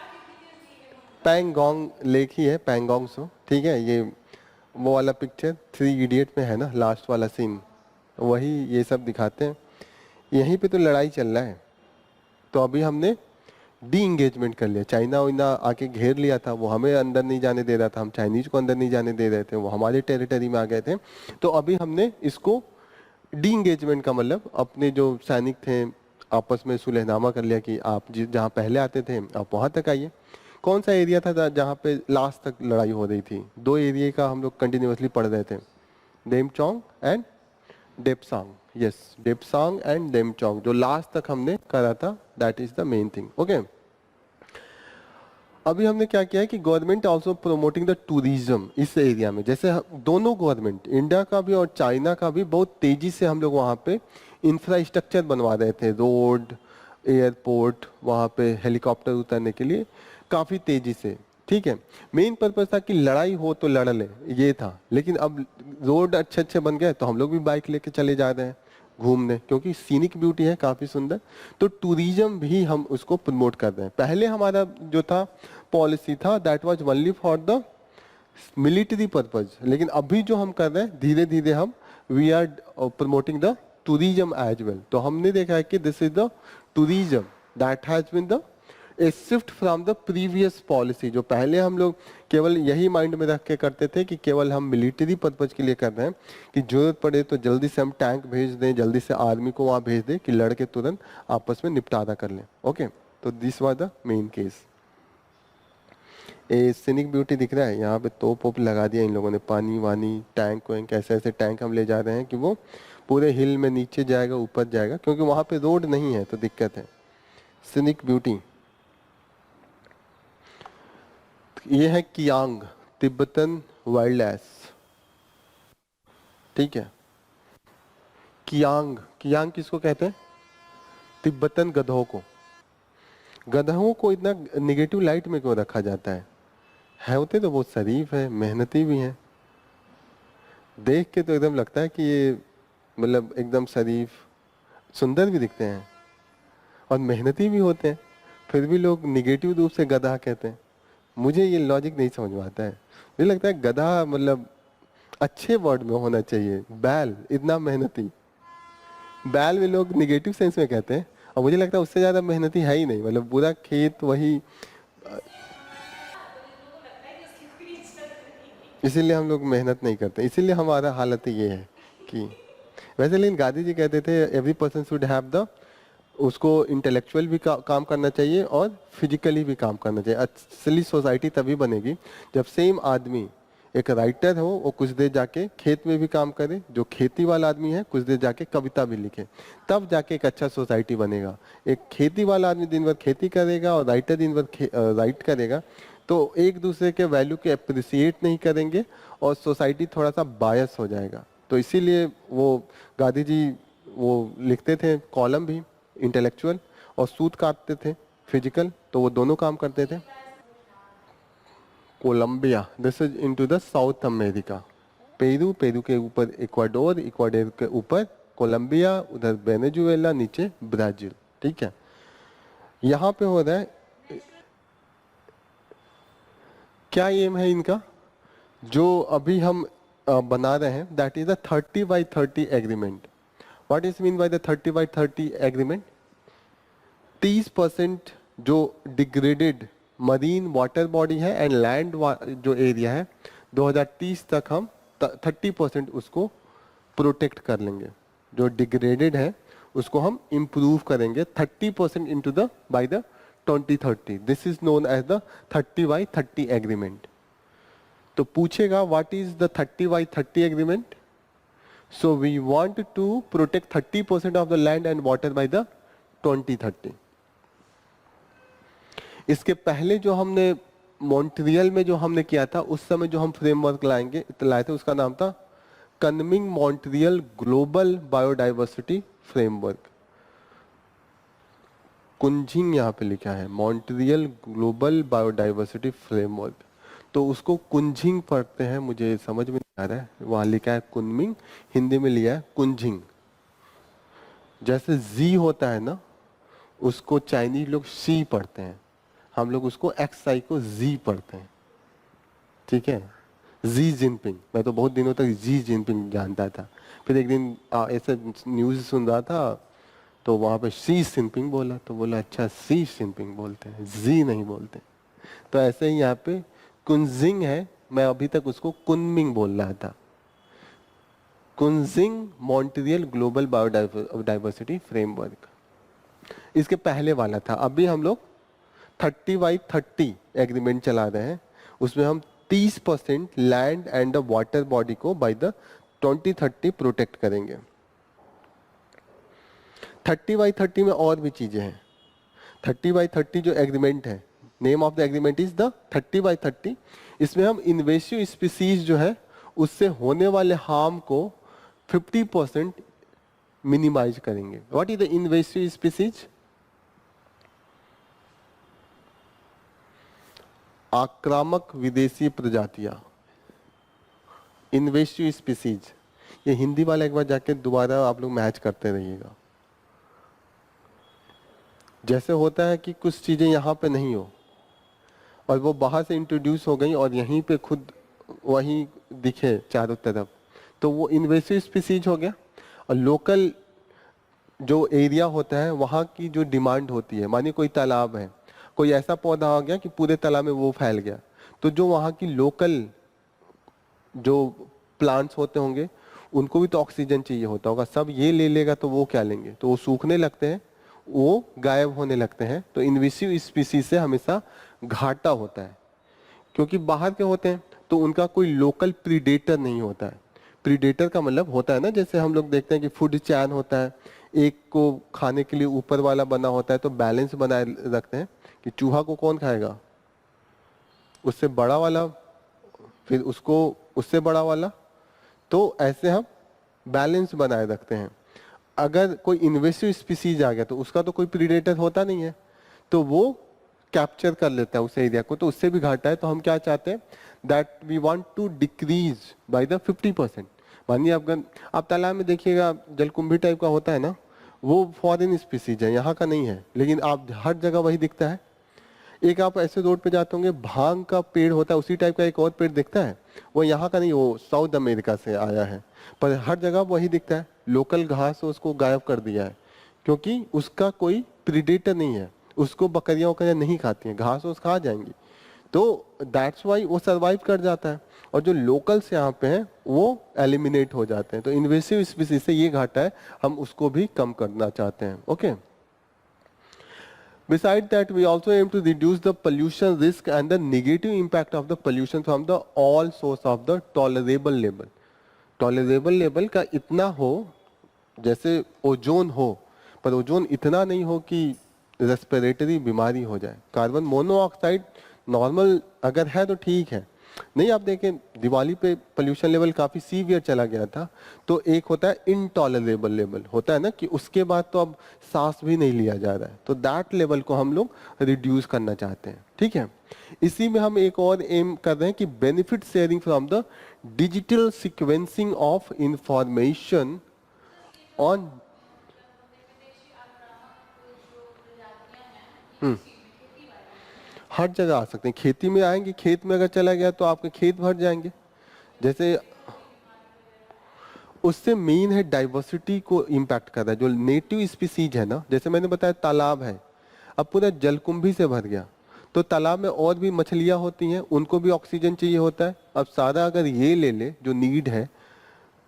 पैंगोंग लेक ही है, पैंगोंग सो, ठीक है। ये वो वाला पिक्चर 3 इडियट में है ना, लास्ट वाला सीन, वही ये सब दिखाते हैं। यहीं पे तो लड़ाई चल रहा है। तो अभी हमने डी इंगेजमेंट कर लिया, चाइना वाइना आके घेर लिया था, वो हमें अंदर नहीं जाने दे रहा था, हम चाइनीज को अंदर नहीं जाने दे रहे थे, वो हमारे टेरिटरी में आ गए थे। तो अभी हमने इसको डी इंगेजमेंट का मतलब अपने जो सैनिक थे आपस में सुलहनामा कर लिया कि आप जहाँ पहले आते थे आप वहाँ तक आइए। कौन सा एरिया था जहाँ पे लास्ट तक लड़ाई हो रही थी? 2 एरिया का हम लोग कंटिन्यूसली पढ़ रहे थे, Demchok and Depsang. Yes, Depsang and Demchok जो लास्ट तक हमने करा था, that is the main thing. Okay, अभी हमने क्या किया है कि government also promoting the tourism इस एरिया में। जैसे दोनों गवर्नमेंट, इंडिया का भी और चाइना का भी, बहुत तेजी से हम लोग वहाँ पे इंफ्रास्ट्रक्चर बनवा रहे थे, रोड, एयरपोर्ट, वहाँ पे हेलीकॉप्टर उतरने के लिए काफ़ी तेजी से, ठीक है। मेन पर्पज था कि लड़ाई हो तो लड़ ले, ये था। लेकिन अब रोड अच्छे अच्छे बन गए तो हम लोग भी बाइक लेके चले जा रहे हैं घूमने, क्योंकि सीनिक ब्यूटी है काफ़ी सुंदर। तो टूरिज्म भी हम उसको प्रमोट कर रहे हैं। पहले हमारा जो था पॉलिसी था that was only for the military purpose, लेकिन अभी जो हम कर रहे हैं धीरे धीरे हम we are promoting the tourism as well. तो हमने देखा है कि this is the tourism that has been the a shift from the previous policy. जो पहले हम लोग केवल यही माइंड में रख के करते थे कि केवल हम मिलिट्री पर्पज के लिए कर रहे हैं, कि जरूरत पड़े तो जल्दी से हम टैंक भेज दें, जल्दी से आर्मी को वहाँ भेज दें कि लड़के तुरंत आपस में निपटारा कर लें। ओके, तो this was the main case. ये सीनिक ब्यूटी दिख रहा है, यहाँ पे तोप वोप लगा दिया इन लोगों ने, पानी वानी टैंक वैंक, ऐसे ऐसे टैंक हम ले जा रहे हैं कि वो पूरे हिल में नीचे जाएगा ऊपर जाएगा, क्योंकि वहाँ पे रोड नहीं है तो दिक्कत है। सीनिक ब्यूटी ये है कियांग, तिब्बतन वाइल्ड एस, ठीक है। कियांग, कियांग किसको कहते हैं? तिब्बतन गधों को। गधों को इतना निगेटिव लाइट में क्यों रखा जाता है होते तो बहुत शरीफ है, मेहनती भी है, देख के तो एकदम लगता है कि ये मतलब एकदम शरीफ, सुंदर भी दिखते हैं और मेहनती भी होते हैं, फिर भी लोग निगेटिव रूप से गधा कहते हैं। मुझे ये लॉजिक नहीं समझ में आता है। मुझे लगता है गधा मतलब अच्छे वर्ड में होना चाहिए, बैल इतना मेहनती, बैल में लोग निगेटिव सेंस में कहते हैं, और मुझे लगता है उससे ज़्यादा मेहनती है ही नहीं। मतलब पूरा खेत वही, इसीलिए हम लोग मेहनत नहीं करते, इसीलिए हमारा हालत ये है कि वैसे। लेकिन गांधी जी कहते थे every person should have the, उसको इंटेलेक्चुअल भी काम करना चाहिए और फिजिकली भी काम करना चाहिए। असली सोसाइटी तभी बनेगी जब सेम आदमी, एक राइटर हो वो कुछ देर जाके खेत में भी काम करे, जो खेती वाला आदमी है कुछ देर जाके कविता भी लिखे, तब जाके एक अच्छा सोसाइटी बनेगा। एक खेती वाला आदमी दिन भर खेती करेगा और राइटर दिन भर राइट करेगा, तो एक दूसरे के वैल्यू के अप्रिसिएट नहीं करेंगे और सोसाइटी थोड़ा सा बायस हो जाएगा। तो इसीलिए वो गांधी जी वो लिखते थे कॉलम भी इंटेलेक्चुअल, और सूत काटते थे फिजिकल, तो वो दोनों काम करते थे। Colombia, this is into the South America. Peru, Peru के ऊपर इक्वाडोर, इक्वाडोर के ऊपर कोलंबिया, उधर वेनेजुएला, नीचे ब्राजील। ठीक है, यहाँ पे हो रहा है, क्या एम है इनका जो अभी हम बना रहे हैं, that is the 30x30 agreement. What is mean by the 30x30 agreement? 30% जो डिग्रेडेड मरीन वाटर बॉडी है एंड लैंड जो एरिया है, 2030 तक हम 30% उसको प्रोटेक्ट कर लेंगे। जो डिग्रेडेड है उसको हम इम्प्रूव करेंगे 30% into the by the 2030। This is known as the 30x30 agreement. तो पूछेगा what is the 30x30 agreement? So we want to protect 30% of the land and water by the 2030। इसके पहले जो हमने मॉन्ट्रियल में जो हमने किया था, उस समय जो हम फ्रेमवर्क लाए थे, उसका नाम था कनमिंग मॉन्ट्रियल ग्लोबल बायोडाइवर्सिटी फ्रेमवर्क। कुंजिंग यहाँ पे लिखा है, मॉन्ट्रियल ग्लोबल बायोडाइवर्सिटी फ्रेमवर्क। तो उसको कुंजिंग पढ़ते हैं, मुझे समझ में नहीं आ रहा है, वहाँ लिखा है कुनमिंग, हिंदी में लिया है कुंजिंग। जैसे जी होता है ना, उसको चाइनीज लोग सी पढ़ते हैं, हम लोग उसको एक्स आई को जी पढ़ते हैं। ठीक है, जी जिनपिंग, मैं तो बहुत दिनों तक जी जिनपिंग जानता था, फिर एक दिन ऐसे न्यूज़ सुन रहा था तो वहाँ पे शी जिनपिंग बोला, तो बोला अच्छा शी जिनपिंग बोलते हैं, जी नहीं बोलते। तो ऐसे ही यहाँ पे कुंजिंग है, मैं अभी तक उसको कुनमिंग बोल रहा था। कुंजिंग मॉन्ट्रियल ग्लोबल बायोडाइवर्सिटी फ्रेमवर्क, इसके पहले वाला था। अभी हम लोग 30x30 एग्रीमेंट चला रहे हैं, उसमें हम 30% land and the water body को बाय द 2030 प्रोटेक्ट करेंगे। 30x30 में और भी चीजें हैं। 30x30 जो एग्रीमेंट है, name of the agreement is the 30x30। इसमें हम इन्वेसिव स्पीसीज जो है उससे होने वाले हार्म को 50% मिनिमाइज करेंगे। What is the invasive species? आक्रामक विदेशी प्रजातियां, इन्वेसिव स्पीसीज। ये हिंदी वाला एक बार जाके दोबारा आप लोग मैच करते रहिएगा। जैसे होता है कि कुछ चीजें यहाँ पे नहीं हो और वो बाहर से इंट्रोड्यूस हो गई और यहीं पे खुद वहीं दिखे चारों तरफ, तो वो इन्वेसिव स्पीसीज हो गया। और लोकल जो एरिया होता है वहाँ की जो डिमांड होती है, मानिए कोई तालाब है, कोई ऐसा पौधा आ गया कि पूरे तालाब में वो फैल गया, तो जो वहाँ की लोकल जो प्लांट्स होते होंगे उनको भी तो ऑक्सीजन चाहिए होता होगा, सब ये ले लेगा तो वो क्या लेंगे, तो वो सूखने लगते हैं, वो गायब होने लगते हैं। तो इन्वेसिव स्पीसीज से हमेशा घाटा होता है, क्योंकि बाहर के होते हैं तो उनका कोई लोकल प्रीडेटर नहीं होता है। प्रीडेटर का मतलब होता है ना, जैसे हम लोग देखते हैं कि फूड चैन होता है, एक को खाने के लिए ऊपर वाला बना होता है, तो बैलेंस बनाए रखते हैं कि चूहा को कौन खाएगा, उससे बड़ा वाला, फिर उसको उससे बड़ा वाला, तो ऐसे हम बैलेंस बनाए रखते हैं। अगर कोई इन्वेसिव स्पीसीज आ गया तो उसका तो कोई प्रीडेटर होता नहीं है, तो वो कैप्चर कर लेता है उस एरिया को, तो उससे भी घाटा है। तो हम क्या चाहते हैं, that we want to decrease by the 50%। मानिए आप तालाब में देखिएगा जलकुंभी टाइप का होता है ना, वो फॉरेन स्पीसीज है, यहाँ का नहीं है, लेकिन आप हर जगह वही दिखता है। एक आप ऐसे रोड पे जाते होंगे, भांग का पेड़ होता है, उसी टाइप का एक और पेड़ दिखता है, वो यहाँ का नहीं, वो साउथ अमेरिका से आया है, पर हर जगह वही दिखता है। लोकल घास उसको गायब कर दिया है, क्योंकि उसका कोई प्रीडेटर नहीं है, उसको बकरियां वकरियां नहीं खाती हैं, घास उस खा जाएंगी, तो दैट्स वाई वो सरवाइव कर जाता है। और जो लोकल्स यहाँ पे हैं वो एलिमिनेट हो जाते हैं। तो इन्वेसिव स्पीसीज से ये घाटा है, हम उसको भी कम करना चाहते हैं। Okay, Besides that, we also aim to reduce the pollution risk and the negative impact of the pollution from the all source of the tolerable level. Tolerable level का इतना हो जैसे ओजोन हो, पर ओजोन इतना नहीं हो कि रेस्पिरेटरी बीमारी हो जाए। कार्बन मोनोऑक्साइड नॉर्मल अगर है तो ठीक है, नहीं आप देखें दिवाली पे पोल्यूशन लेवल काफी सीवियर चला गया था, तो एक होता है इनटॉलरेबल लेवल, होता है ना कि उसके बाद तो अब सांस भी नहीं लिया जा रहा है, तो दैट लेवल को हम लोग रिड्यूस करना चाहते हैं। ठीक है, इसी में हम एक और एम कर रहे हैं कि benefit sharing from the digital sequencing of information on. हर जगह आ सकते हैं, खेती में आएंगे, खेत में अगर चला गया तो आपके खेत भर जाएंगे। जैसे उससे मेन है डाइवर्सिटी को इम्पैक्ट कर रहा है, जो नेटिव स्पीसीज है ना, जैसे मैंने बताया तालाब है, अब पूरा जलकुंभी से भर गया, तो तालाब में और भी मछलियां होती हैं, उनको भी ऑक्सीजन चाहिए होता है। अब सारा अगर ये ले ले जो नीड है,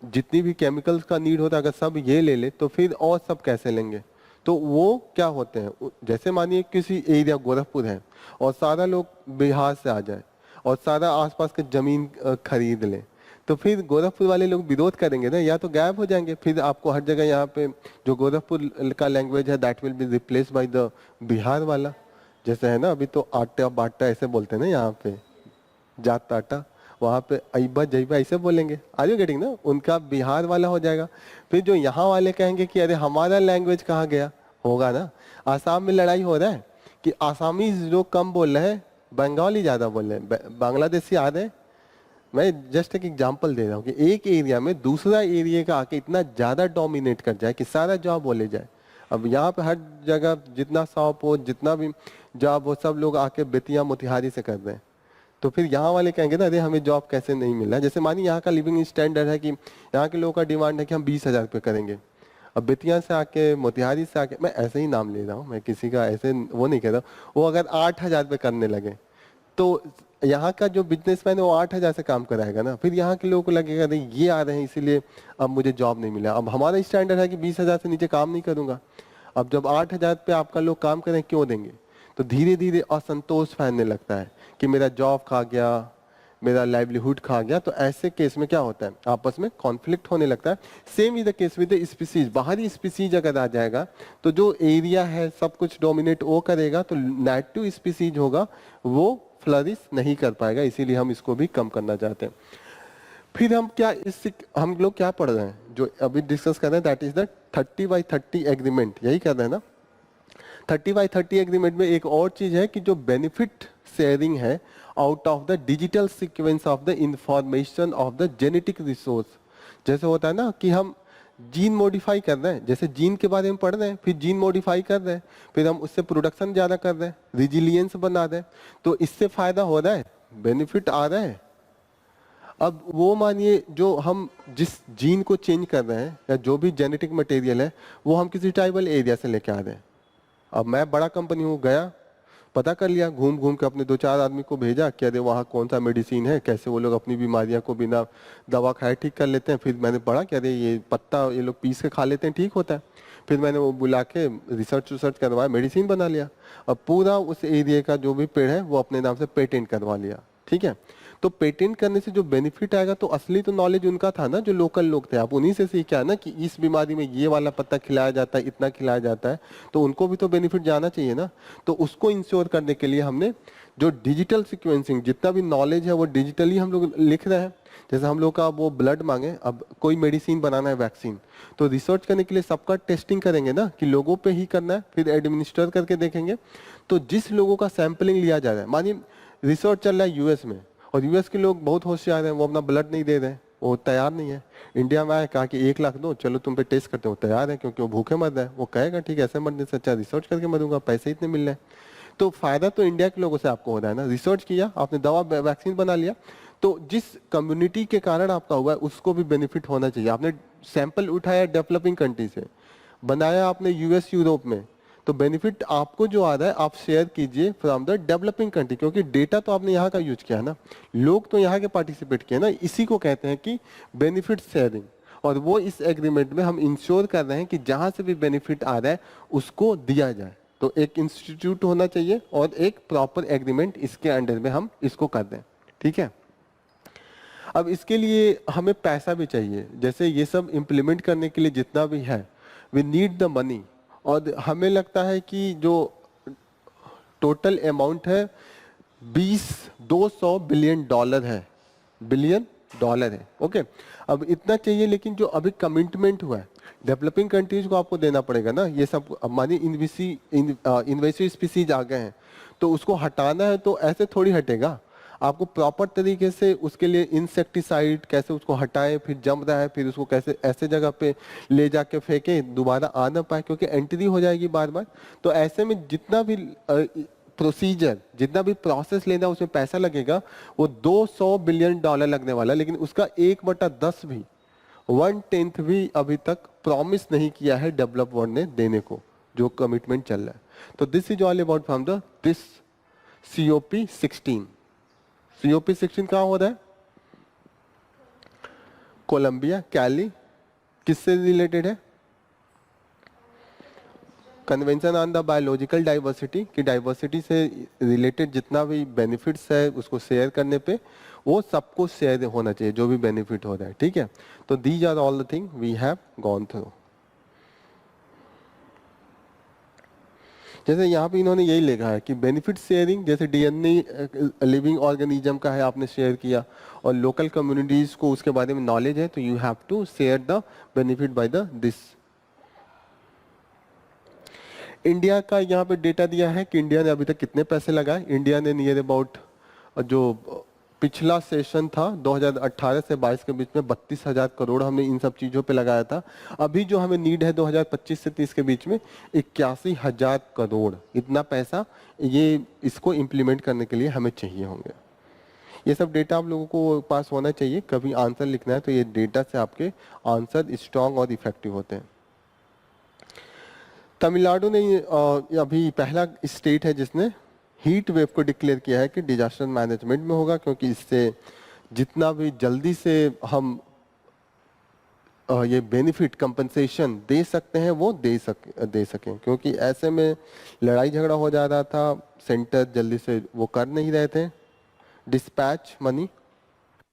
जितनी भी केमिकल्स का नीड होता है, अगर सब ये ले ले तो फिर और सब कैसे लेंगे। तो वो क्या होते हैं, जैसे मानिए किसी एरिया गोरखपुर है और सारा लोग बिहार से आ जाए और सारा आसपास के जमीन खरीद ले, तो फिर गोरखपुर वाले लोग विरोध करेंगे ना, या तो गायब हो जाएंगे, फिर आपको हर जगह यहाँ पे जो गोरखपुर का लैंग्वेज है that will be replace by the Bihar वाला। जैसे है ना, अभी तो आटा बाटा ऐसे बोलते हैं ना यहाँ पे, जात आटा, वहाँ पे अइबा जइबा ऐसे बोलेंगे। आर यू गेटिंग ना, उनका बिहार वाला हो जाएगा। फिर जो यहाँ वाले कहेंगे कि अरे हमारा लैंग्वेज कहाँ गया, होगा ना। आसाम में लड़ाई हो रहा है कि आसामी लोग कम बोल रहे हैं, बंगाली ज्यादा बोल रहे हैं, बांग्लादेशी आ रहे हैं। मैं जस्ट एक एग्जांपल दे रहा हूँ कि एक एरिया में दूसरा एरिया का आके इतना ज्यादा डोमिनेट कर जाए कि सारा जॉब बोले जाए। अब यहाँ पे हर जगह जितना सौंप हो, जितना भी जॉब हो, सब लोग आके बेतिया मोतिहारी से कर रहे हैं। तो फिर यहाँ वाले कहेंगे ना, अरे हमें जॉब कैसे नहीं मिला। जैसे मानिए यहाँ का लिविंग स्टैंडर्ड है कि यहाँ के लोगों का डिमांड है कि हम 20,000 रुपये करेंगे। अब बेतिया से आके, मोतिहारी से आके, मैं ऐसे ही नाम ले रहा हूँ, मैं किसी का ऐसे वो नहीं कह रहा, वो अगर 8,000 रुपये करने लगे तो यहाँ का जो बिजनेसमैन है वो 8,000 से काम कराएगा ना। फिर यहाँ के लोगों को लगेगा नहीं ये आ रहे हैं इसीलिए अब मुझे जॉब नहीं मिला। अब हमारा स्टैंडर्ड है कि 20,000 से नीचे काम नहीं करूंगा। अब जब 8,000 पे आपका लोग काम करें, क्यों देंगे। तो धीरे धीरे असंतोष फैलने लगता है कि मेरा जॉब खा गया, मेरा लाइवलीहुड खा गया। तो ऐसे केस में क्या होता है, आपस में कॉन्फ्लिक्ट होने लगता है। Same is the case with the species. बाहरी स्पीसीज अगर आ जाएगा तो जो एरिया है सब कुछ डोमिनेट वो करेगा, तो नेटिव स्पीसीज होगा वो फ्लरिश नहीं कर पाएगा। इसीलिए हम इसको भी कम करना चाहते हैं। फिर हम क्या इससे हम लोग क्या पढ़ रहे हैं, जो अभी डिस्कस कर रहे हैं, that is the 30x30 agreement. यही कर रहे हैं ना। 30x30 एग्रीमेंट में एक और चीज है कि जो बेनिफिट शेयरिंग है out of the digital sequence of the information of the genetic resource. जैसे होता है ना कि हम जीन मॉडिफाई कर रहे हैं, जैसे जीन के बारे में पढ़ रहे हैं, फिर जीन मॉडिफाई कर रहे हैं, फिर हम उससे प्रोडक्शन ज्यादा कर रहे हैं, रिजिलियंस बना रहे हैं, तो इससे फायदा हो रहा है, बेनिफिट आ रहा है। अब वो मानिए जो हम जिस जीन को चेंज कर रहे हैं या जो भी जेनेटिक मटेरियल है वो हम किसी ट्राइबल एरिया से लेके आ रहे हैं। अब मैं बड़ा कंपनी हूँ, गया पता कर लिया, घूम घूम के अपने 2-4 आदमी को भेजा कि अरे वहाँ कौन सा मेडिसिन है, कैसे वो लोग अपनी बीमारियां को बिना दवा खाए ठीक कर लेते हैं। फिर मैंने पढ़ा कि अरे ये पत्ता ये लोग पीस के खा लेते हैं, ठीक होता है। फिर मैंने वो बुला के रिसर्च करवाया, मेडिसिन बना लिया। अब पूरा उस एरिया का जो भी पेड़ है वो अपने नाम से पेटेंट करवा लिया, ठीक है। तो पेटेंट करने से जो बेनिफिट आएगा, तो असली तो नॉलेज उनका था ना, जो लोकल लोग थे। आप उन्हीं से सीखा ना कि इस बीमारी में ये वाला पत्ता खिलाया जाता है, इतना खिलाया जाता है, तो उनको भी तो बेनिफिट जाना चाहिए ना। तो उसको इंश्योर करने के लिए हमने जो डिजिटल सिक्वेंसिंग, जितना भी नॉलेज है वो डिजिटली हम लोग लिख रहे हैं। जैसे हम लोग का वो ब्लड मांगे, अब कोई मेडिसिन बनाना है, वैक्सीन, तो रिसर्च करने के लिए सबका टेस्टिंग करेंगे ना कि लोगों पे ही करना है, फिर एडमिनिस्टर करके देखेंगे। तो जिस लोगों का सैंपलिंग लिया जा रहा है, मानिए रिसर्च चल रहा है यूएस में, और यूएस के लोग बहुत होशियार हैं, वो अपना ब्लड नहीं दे रहे हैं, वो तैयार नहीं है। इंडिया में आए, कहा कि 1 लाख दो, चलो तुम पे टेस्ट करते हो, तैयार है, क्योंकि वो भूखे मर रहे हैं। वो कहेगा ठीक है, ऐसे मरने से अच्छा रिसर्च करके मरूंगा, पैसे इतने मिल रहे हैं। तो फायदा तो इंडिया के लोगों से आपको हो रहा है ना। रिसर्च किया आपने, दवा वैक्सीन बना लिया, तो जिस कम्युनिटी के कारण आपका हुआ है उसको भी बेनिफिट होना चाहिए। आपने सैंपल उठाया डेवलपिंग कंट्री से, बनाया आपने यूएस यूरोप में, तो बेनिफिट आपको जो आ रहा है आप शेयर कीजिए फ्रॉम द डेवलपिंग कंट्री, क्योंकि डेटा तो आपने यहाँ का यूज किया है ना, लोग तो यहाँ के पार्टिसिपेट किए ना। इसी को कहते हैं कि बेनिफिट शेयरिंग। और वो इस एग्रीमेंट में हम इंश्योर कर रहे हैं कि जहां से भी बेनिफिट आ रहा है उसको दिया जाए। तो एक इंस्टीट्यूट होना चाहिए और एक प्रॉपर एग्रीमेंट इसके अंडर में हम इसको कर दें, ठीक है। अब इसके लिए हमें पैसा भी चाहिए। जैसे ये सब इम्प्लीमेंट करने के लिए जितना भी है, वी नीड द मनी। और हमें लगता है कि जो टोटल अमाउंट है 200 बिलियन डॉलर है, बिलियन डॉलर है, ओके। अब इतना चाहिए, लेकिन जो अभी कमिटमेंट हुआ है डेवलपिंग कंट्रीज को आपको देना पड़ेगा ना। ये सब मानी इन्वेसिव स्पीसीज आ गए हैं, तो उसको हटाना है, तो ऐसे थोड़ी हटेगा। आपको प्रॉपर तरीके से उसके लिए इंसेक्टिसाइड कैसे उसको हटाएं, फिर जम रहा है फिर उसको कैसे ऐसे जगह पे ले जाके फेंके दोबारा आ ना पाए, क्योंकि एंट्री हो जाएगी बार बार। तो ऐसे में जितना भी प्रोसीजर, जितना भी प्रोसेस लेना उसमें पैसा लगेगा, वो $200 बिलियन लगने वाला है। लेकिन उसका 1/10 भी, 1/10 भी अभी तक प्रॉमिस नहीं किया है डेवलप वर्ल्ड ने देने को, जो कमिटमेंट चल रहा है। तो this is all about from the this COP16। COP16 कहाँ हो रहा है? कोलंबिया, कैली। किससे रिलेटेड है? Convention on the biological diversity, कि डाइवर्सिटी से रिलेटेड जितना भी बेनिफिट्स है उसको शेयर करने पे, वो सबको शेयर होना चाहिए जो भी बेनिफिट हो रहा है, ठीक है। तो these are all the thing we have gone through. जैसे यहाँ पे इन्होंने यही लिखा है कि बेनिफिट शेयरिंग, जैसे DNA लिविंग ऑर्गेनिज्म का है, आपने शेयर किया, और लोकल कम्युनिटीज को उसके बारे में नॉलेज है, तो you have to share the benefit by the this. India का यहाँ पे डेटा दिया है कि इंडिया ने अभी तक कितने पैसे लगाए। इंडिया ने नियर अबाउट, जो पिछला सेशन था 2018 से 22 के बीच में 32,000 करोड़ हमने इन सब चीजों पे लगाया था। अभी जो हमें नीड है 2025 से 30 के बीच में 81,000 करोड़, इतना पैसा ये इसको इम्प्लीमेंट करने के लिए हमें चाहिए होंगे। ये सब डेटा आप लोगों को पास होना चाहिए, कभी आंसर लिखना है तो ये डेटा से आपके आंसर स्ट्रांग और इफेक्टिव होते हैं। तमिलनाडु ने अभी पहला स्टेट है जिसने हीट वेव को डिक्लेयर किया है कि डिजास्टर मैनेजमेंट में होगा, क्योंकि इससे जितना भी जल्दी से हम ये बेनिफिट कंपनसेशन दे सकते हैं वो दे सकें, क्योंकि ऐसे में लड़ाई झगड़ा हो जा रहा था, सेंटर जल्दी से वो कर नहीं रहे थे। Dispatch money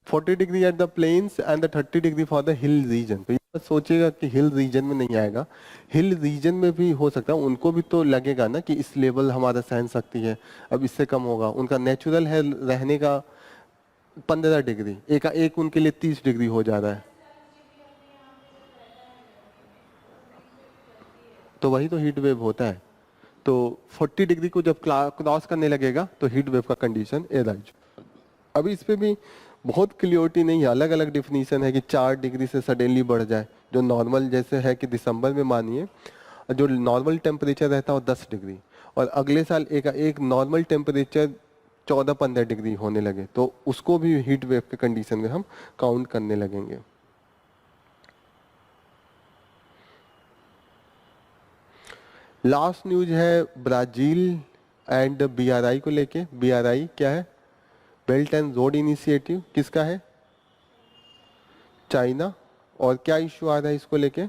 40 degree at the plains and 30 degree for the hill region. तो ये सोचेगा कि हिल रीजन में नहीं आएगा, हिल रीजन में भी हो सकता है, उनको भी तो लगेगा ना कि इस लेवल हमारा सहन शक्ति है, अब इससे कम होगा। उनका नेचुरल है रहने का 15 डिग्री, एक उनके लिए 30 डिग्री हो जा रहा है। तो वही तो हीट वेव होता है। तो 40 डिग्री को जब क्रॉस करने लगेगा तो हीट वेव का कंडीशन एराइज। अभी इस पे भी बहुत क्लियरिटी नहीं है, अलग अलग डिफिनीशन है कि 4 डिग्री से सडनली बढ़ जाए, जो नॉर्मल जैसे है कि दिसंबर में मानिए जो नॉर्मल टेम्परेचर रहता है वो 10 डिग्री, और अगले साल एक नॉर्मल टेम्परेचर 14-15 डिग्री होने लगे, तो उसको भी हीट वेव के कंडीशन में हम काउंट करने लगेंगे। लास्ट न्यूज है ब्राजील एंड BRI को लेके। BRI क्या है? बेल्ट एंड रोड इनिशिएटिव, किसका है? चाइना। और क्या इश्यू आ रहा है इसको लेके?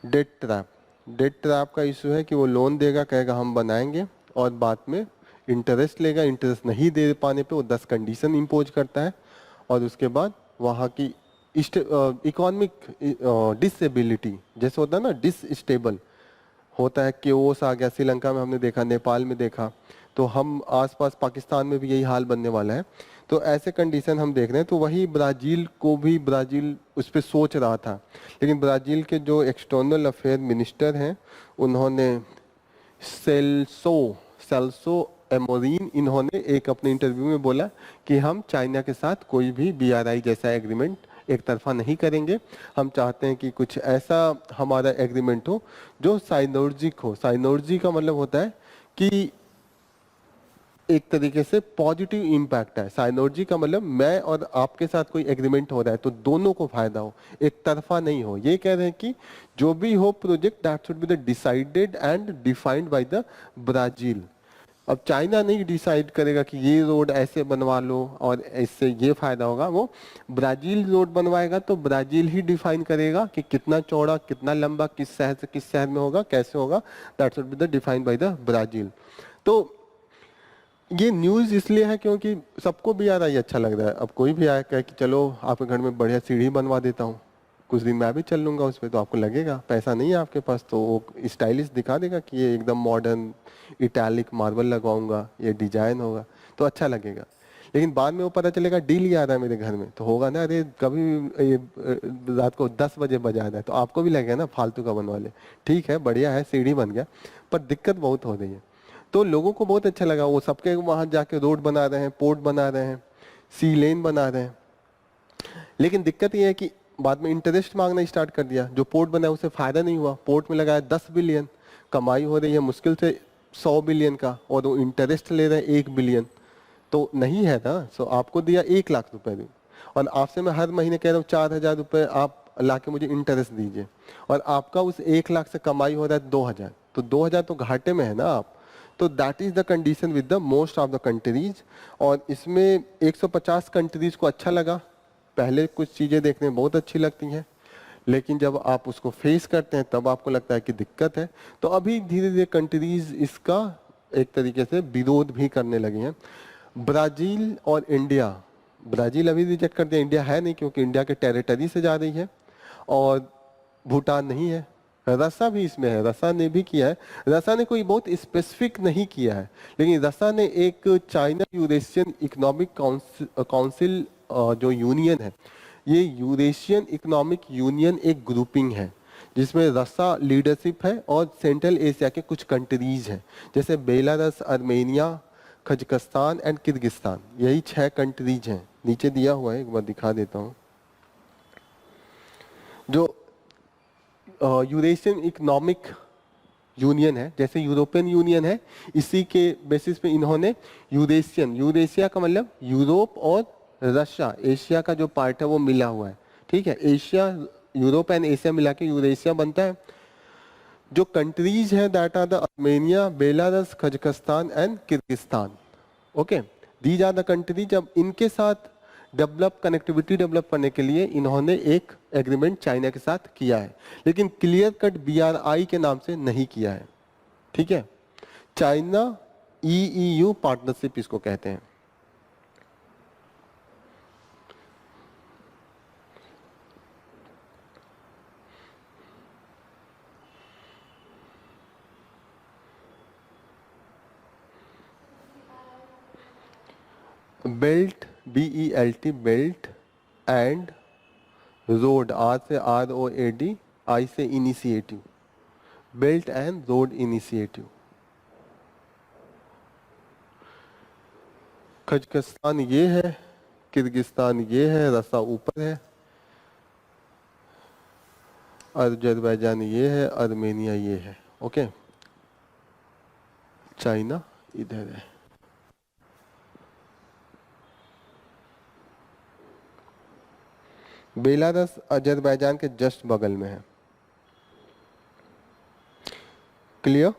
Debt trap. डेट ट्रैप का इश्यू है कि वो लोन देगा, कहेगा हम बनाएंगे, और बाद में इंटरेस्ट लेगा, इंटरेस्ट नहीं दे पाने पे वो 10 कंडीशन इम्पोज करता है, और उसके बाद वहाँ की इकोनॉमिक डिसेबिलिटी, जैसे होता है ना डिसस्टेबल होता है, केओस आ गया, श्रीलंका में हमने देखा, नेपाल में देखा, तो हम आसपास पाकिस्तान में भी यही हाल बनने वाला है। तो ऐसे कंडीशन हम देख रहे हैं। तो वही ब्राजील को भी, ब्राजील उस पर सोच रहा था, लेकिन ब्राजील के जो एक्सटर्नल अफेयर मिनिस्टर हैं उन्होंने सेल्सो एमोरीन, इन्होंने एक अपने इंटरव्यू में बोला कि हम चाइना के साथ कोई भी BRI जैसा एग्रीमेंट एक तरफा नहीं करेंगे। हम चाहते हैं कि कुछ ऐसा हमारा एग्रीमेंट हो जो साइनर्जिक हो। साइनर्जी का मतलब होता है कि एक तरीके से पॉजिटिव इम्पैक्ट है। साइनर्जी का मतलब मैं और आपके साथ कोई एग्रीमेंट हो रहा है तो दोनों को फायदा हो, एक तरफा नहीं हो। ये कह रहे हैं कि जो भी हो project that should be the decided and defined by the Brazil. अब चाइना नहीं डिसाइड करेगा कि ये रोड ऐसे बनवा लो और इससे ये फायदा होगा, वो ब्राजील रोड बनवाएगा तो ब्राजील ही डिफाइन करेगा कि कितना चौड़ा, कितना लंबा, किस शहर से किस शहर में होगा, कैसे होगा, that should be the defined by the Brazil. तो ये न्यूज इसलिए है क्योंकि सबको BRI अच्छा लग रहा है। अब कोई भी आया कहे कि चलो आपके घर में बढ़िया सीढ़ी बनवा देता हूँ, कुछ दिन मैं भी चल लूंगा उस पर, तो आपको लगेगा पैसा नहीं है आपके पास, तो वो स्टाइलिश दिखा देगा कि ये एकदम मॉडर्न इटैलिक मार्बल लगवाऊंगा, ये डिजाइन होगा, तो अच्छा लगेगा। लेकिन बाद में वो पता चलेगा डील ही आ रहा है मेरे घर में, तो होगा ना, अरे कभी ये रात को 10 बजे बजा रहा है, तो आपको भी लगेगा ना फालतू का बनवा ले। ठीक है, बढ़िया है, सीढ़ी बन गया, पर दिक्कत बहुत हो रही है। तो लोगों को बहुत अच्छा लगा, वो सबके वहां जाके रोड बना रहे हैं, पोर्ट बना रहे हैं, सी लेन बना रहे हैं। लेकिन दिक्कत ये है कि बाद में इंटरेस्ट मांगना स्टार्ट कर दिया। जो पोर्ट बना उसे फायदा नहीं हुआ, पोर्ट में लगाया 10 बिलियन, कमाई हो रही है मुश्किल से 100 बिलियन का, और वो इंटरेस्ट ले रहे हैं 1 बिलियन, तो नहीं है ना। सो आपको दिया 1 लाख रुपए भी, और आपसे मैं हर महीने कह रहा हूँ 4,000 रुपए आप ला के मुझे इंटरेस्ट दीजिए, और आपका उस 1 लाख से कमाई हो रहा है 2,000, तो 2,000 तो घाटे में है ना आप। तो that is the condition with the most of the countries. और इसमें 150 कंट्रीज को अच्छा लगा, पहले कुछ चीजें देखने में बहुत अच्छी लगती हैं, लेकिन जब आप उसको फेस करते हैं तब आपको लगता है कि दिक्कत है। तो अभी धीरे धीरे कंट्रीज इसका एक तरीके से विरोध भी करने लगे हैं। ब्राजील और इंडिया, ब्राजील अभी रिजेक्ट कर दिया, इंडिया है नहीं क्योंकि इंडिया के टेरिटरी से जा रही है, और भूटान नहीं है। रसा भी इसमें है, रसा ने भी किया है। रसा ने कोई बहुत स्पेसिफिक नहीं किया है, लेकिन रसा ने एक चाइना यूरेशियन इकोनॉमिक काउंसिल जो यूनियन है, ये यूरेशियन इकोनॉमिक यूनियन एक ग्रुपिंग है जिसमें रसा लीडरशिप है, और सेंट्रल एशिया के कुछ कंट्रीज हैं जैसे Belarus, Armenia, Kazakhstan and Kyrgyzstan, यही 6 कंट्रीज हैं। नीचे दिया हुआ है, एक बार दिखा देता हूँ। जो यूरेशियन इकोनॉमिक यूनियन है, जैसे यूरोपियन यूनियन है, इसी के बेसिस पे इन्होंने यूरेशियन, यूरेशिया का मतलब यूरोप और रशिया, एशिया का जो पार्ट है वो मिला हुआ है, ठीक है। एशिया, यूरोप एंड एशिया मिला के यूरेशिया बनता है। जो कंट्रीज हैं that are the Armenia, Belarus, Kazakhstan and Kyrgyzstan. Okay, these are the country. जब इनके साथ कनेक्टिविटी डेवलप करने के लिए इन्होंने एक एग्रीमेंट चाइना के साथ किया है, लेकिन क्लियर कट BRI के नाम से नहीं किया है, ठीक है। चाइना EEU पार्टनरशिप इसको कहते हैं। Belt, BELT, belt and road, R से ROAD, I से initiative, belt and road initiative. Kazakhstan ये है, किर्गिस्तान ये है, रसा ऊपर है, अजरबैजान ये है, आर्मेनिया ये है, ओके। चाइना इधर है। बेलारस अजरबैजान के जस्ट बगल में है। क्लियर?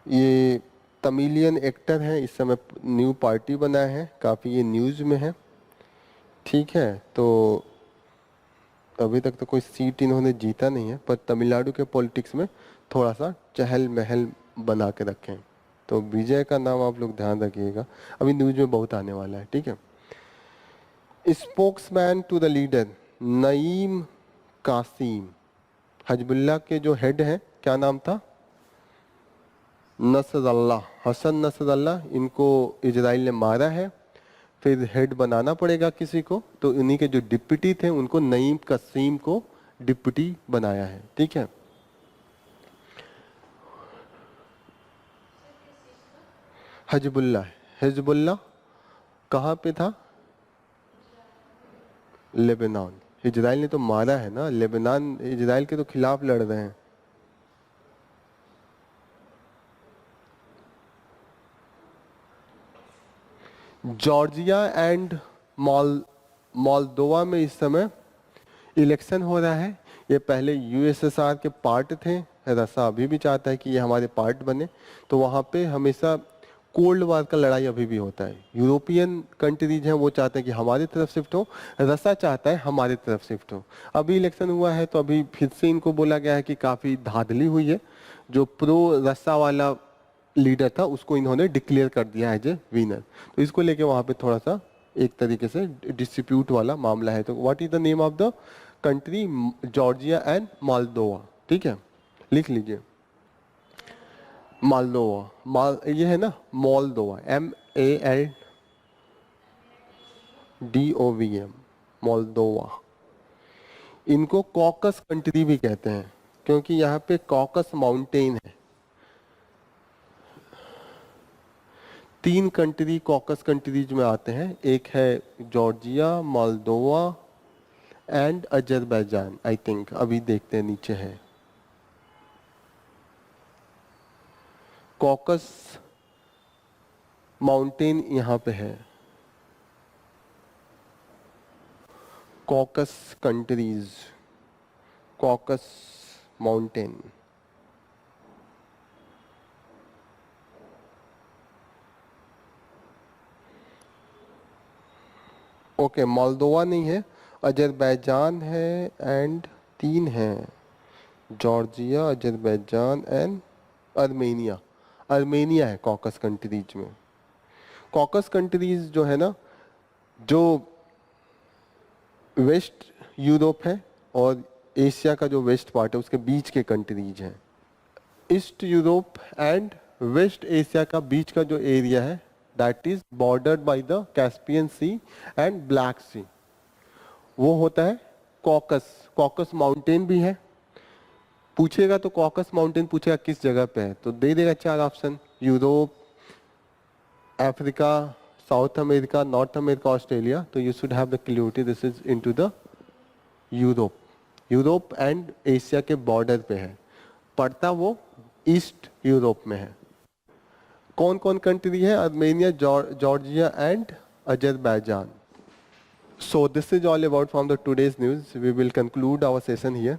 ये तमिलियन एक्टर है, इस समय न्यू पार्टी बनाए हैं, काफ़ी ये न्यूज़ में है, ठीक है। तो अभी तक तो कोई सीट इन्होंने जीता नहीं है, पर तमिलनाडु के पॉलिटिक्स में थोड़ा सा चहल महल बना के रखे हैं। तो विजय का नाम आप लोग ध्यान रखिएगा, अभी न्यूज में बहुत आने वाला है, ठीक है। Spokesman to the leader Naim Qassem, Hezbollah के जो हेड हैं, क्या नाम था? नसरल्ला, हसन नसरल्ला। इनको इजराइल ने मारा है, फिर हेड बनाना पड़ेगा किसी को, तो इन्हीं के जो डिप्टी थे उनको नईम कासिम को डिप्टी बनाया है, ठीक है। हजबुल्ला, हिजबुल्ला कहाँ पे था? लेबनान। इजराइल ने तो मारा है ना, लेबनान इजराइल के तो खिलाफ लड़ रहे हैं। जॉर्जिया एंड मोल्दोवा में इस समय इलेक्शन हो रहा है। ये पहले USSR के पार्ट थे, रसा अभी भी चाहता है कि ये हमारे पार्ट बने, तो वहाँ पे हमेशा कोल्ड वार का लड़ाई अभी भी होता है। यूरोपियन कंट्रीज हैं वो चाहते हैं कि हमारी तरफ शिफ्ट हो, रसा चाहता है हमारी तरफ शिफ्ट हो। अभी इलेक्शन हुआ है तो अभी फिर से इनको बोला गया है कि काफ़ी धांधली हुई है, जो प्रो रसा वाला लीडर था उसको इन्होंने डिक्लेयर कर दिया एज ए विनर। तो इसको लेके वहाँ पे थोड़ा सा एक तरीके से डिस्प्यूट वाला मामला है। तो what is the name of the country? Georgia and Moldova, ठीक है, लिख लीजिए। मोल्दोवा, ये है ना मोल्दोवा, MALDOVM, मोल्दोवा। इनको कॉकस कंट्री भी कहते हैं, क्योंकि यहाँ पे कॉकस माउंटेन है। 3 कंट्री कॉकस कंट्रीज में आते हैं, एक है Georgia, Moldova and Azerbaijan. I think अभी देखते हैं नीचे है कॉकस माउंटेन, यहाँ पे है caucus countries, caucus mountain. Okay, Moldova नहीं है, अजरबैजान है एंड 3 हैं, Georgia, Azerbaijan and Armenia. Armenia है कॉकस कंट्रीज में। कॉकस कंट्रीज जो है ना, जो वेस्ट यूरोप है और एशिया का जो वेस्ट पार्ट है उसके बीच के कंट्रीज हैं। East Europe and west Asia का बीच का जो एरिया है that is bordered by the Caspian sea and black sea, वो होता है कॉकस। कॉकस माउंटेन भी है, पूछेगा तो कॉकस माउंटेन पूछेगा किस जगह पे है तो दे देगा 4 option, Europe, Africa, South America, North America, Australia. तो you should have the clarity this is into the Europe. Europe and Asia के बॉर्डर पे है, पड़ता वो ईस्ट यूरोप में है। कौन कौन कंट्री है? Armenia, Georgia and Azerbaijan. So this is all about from the today's news. We will conclude our session here.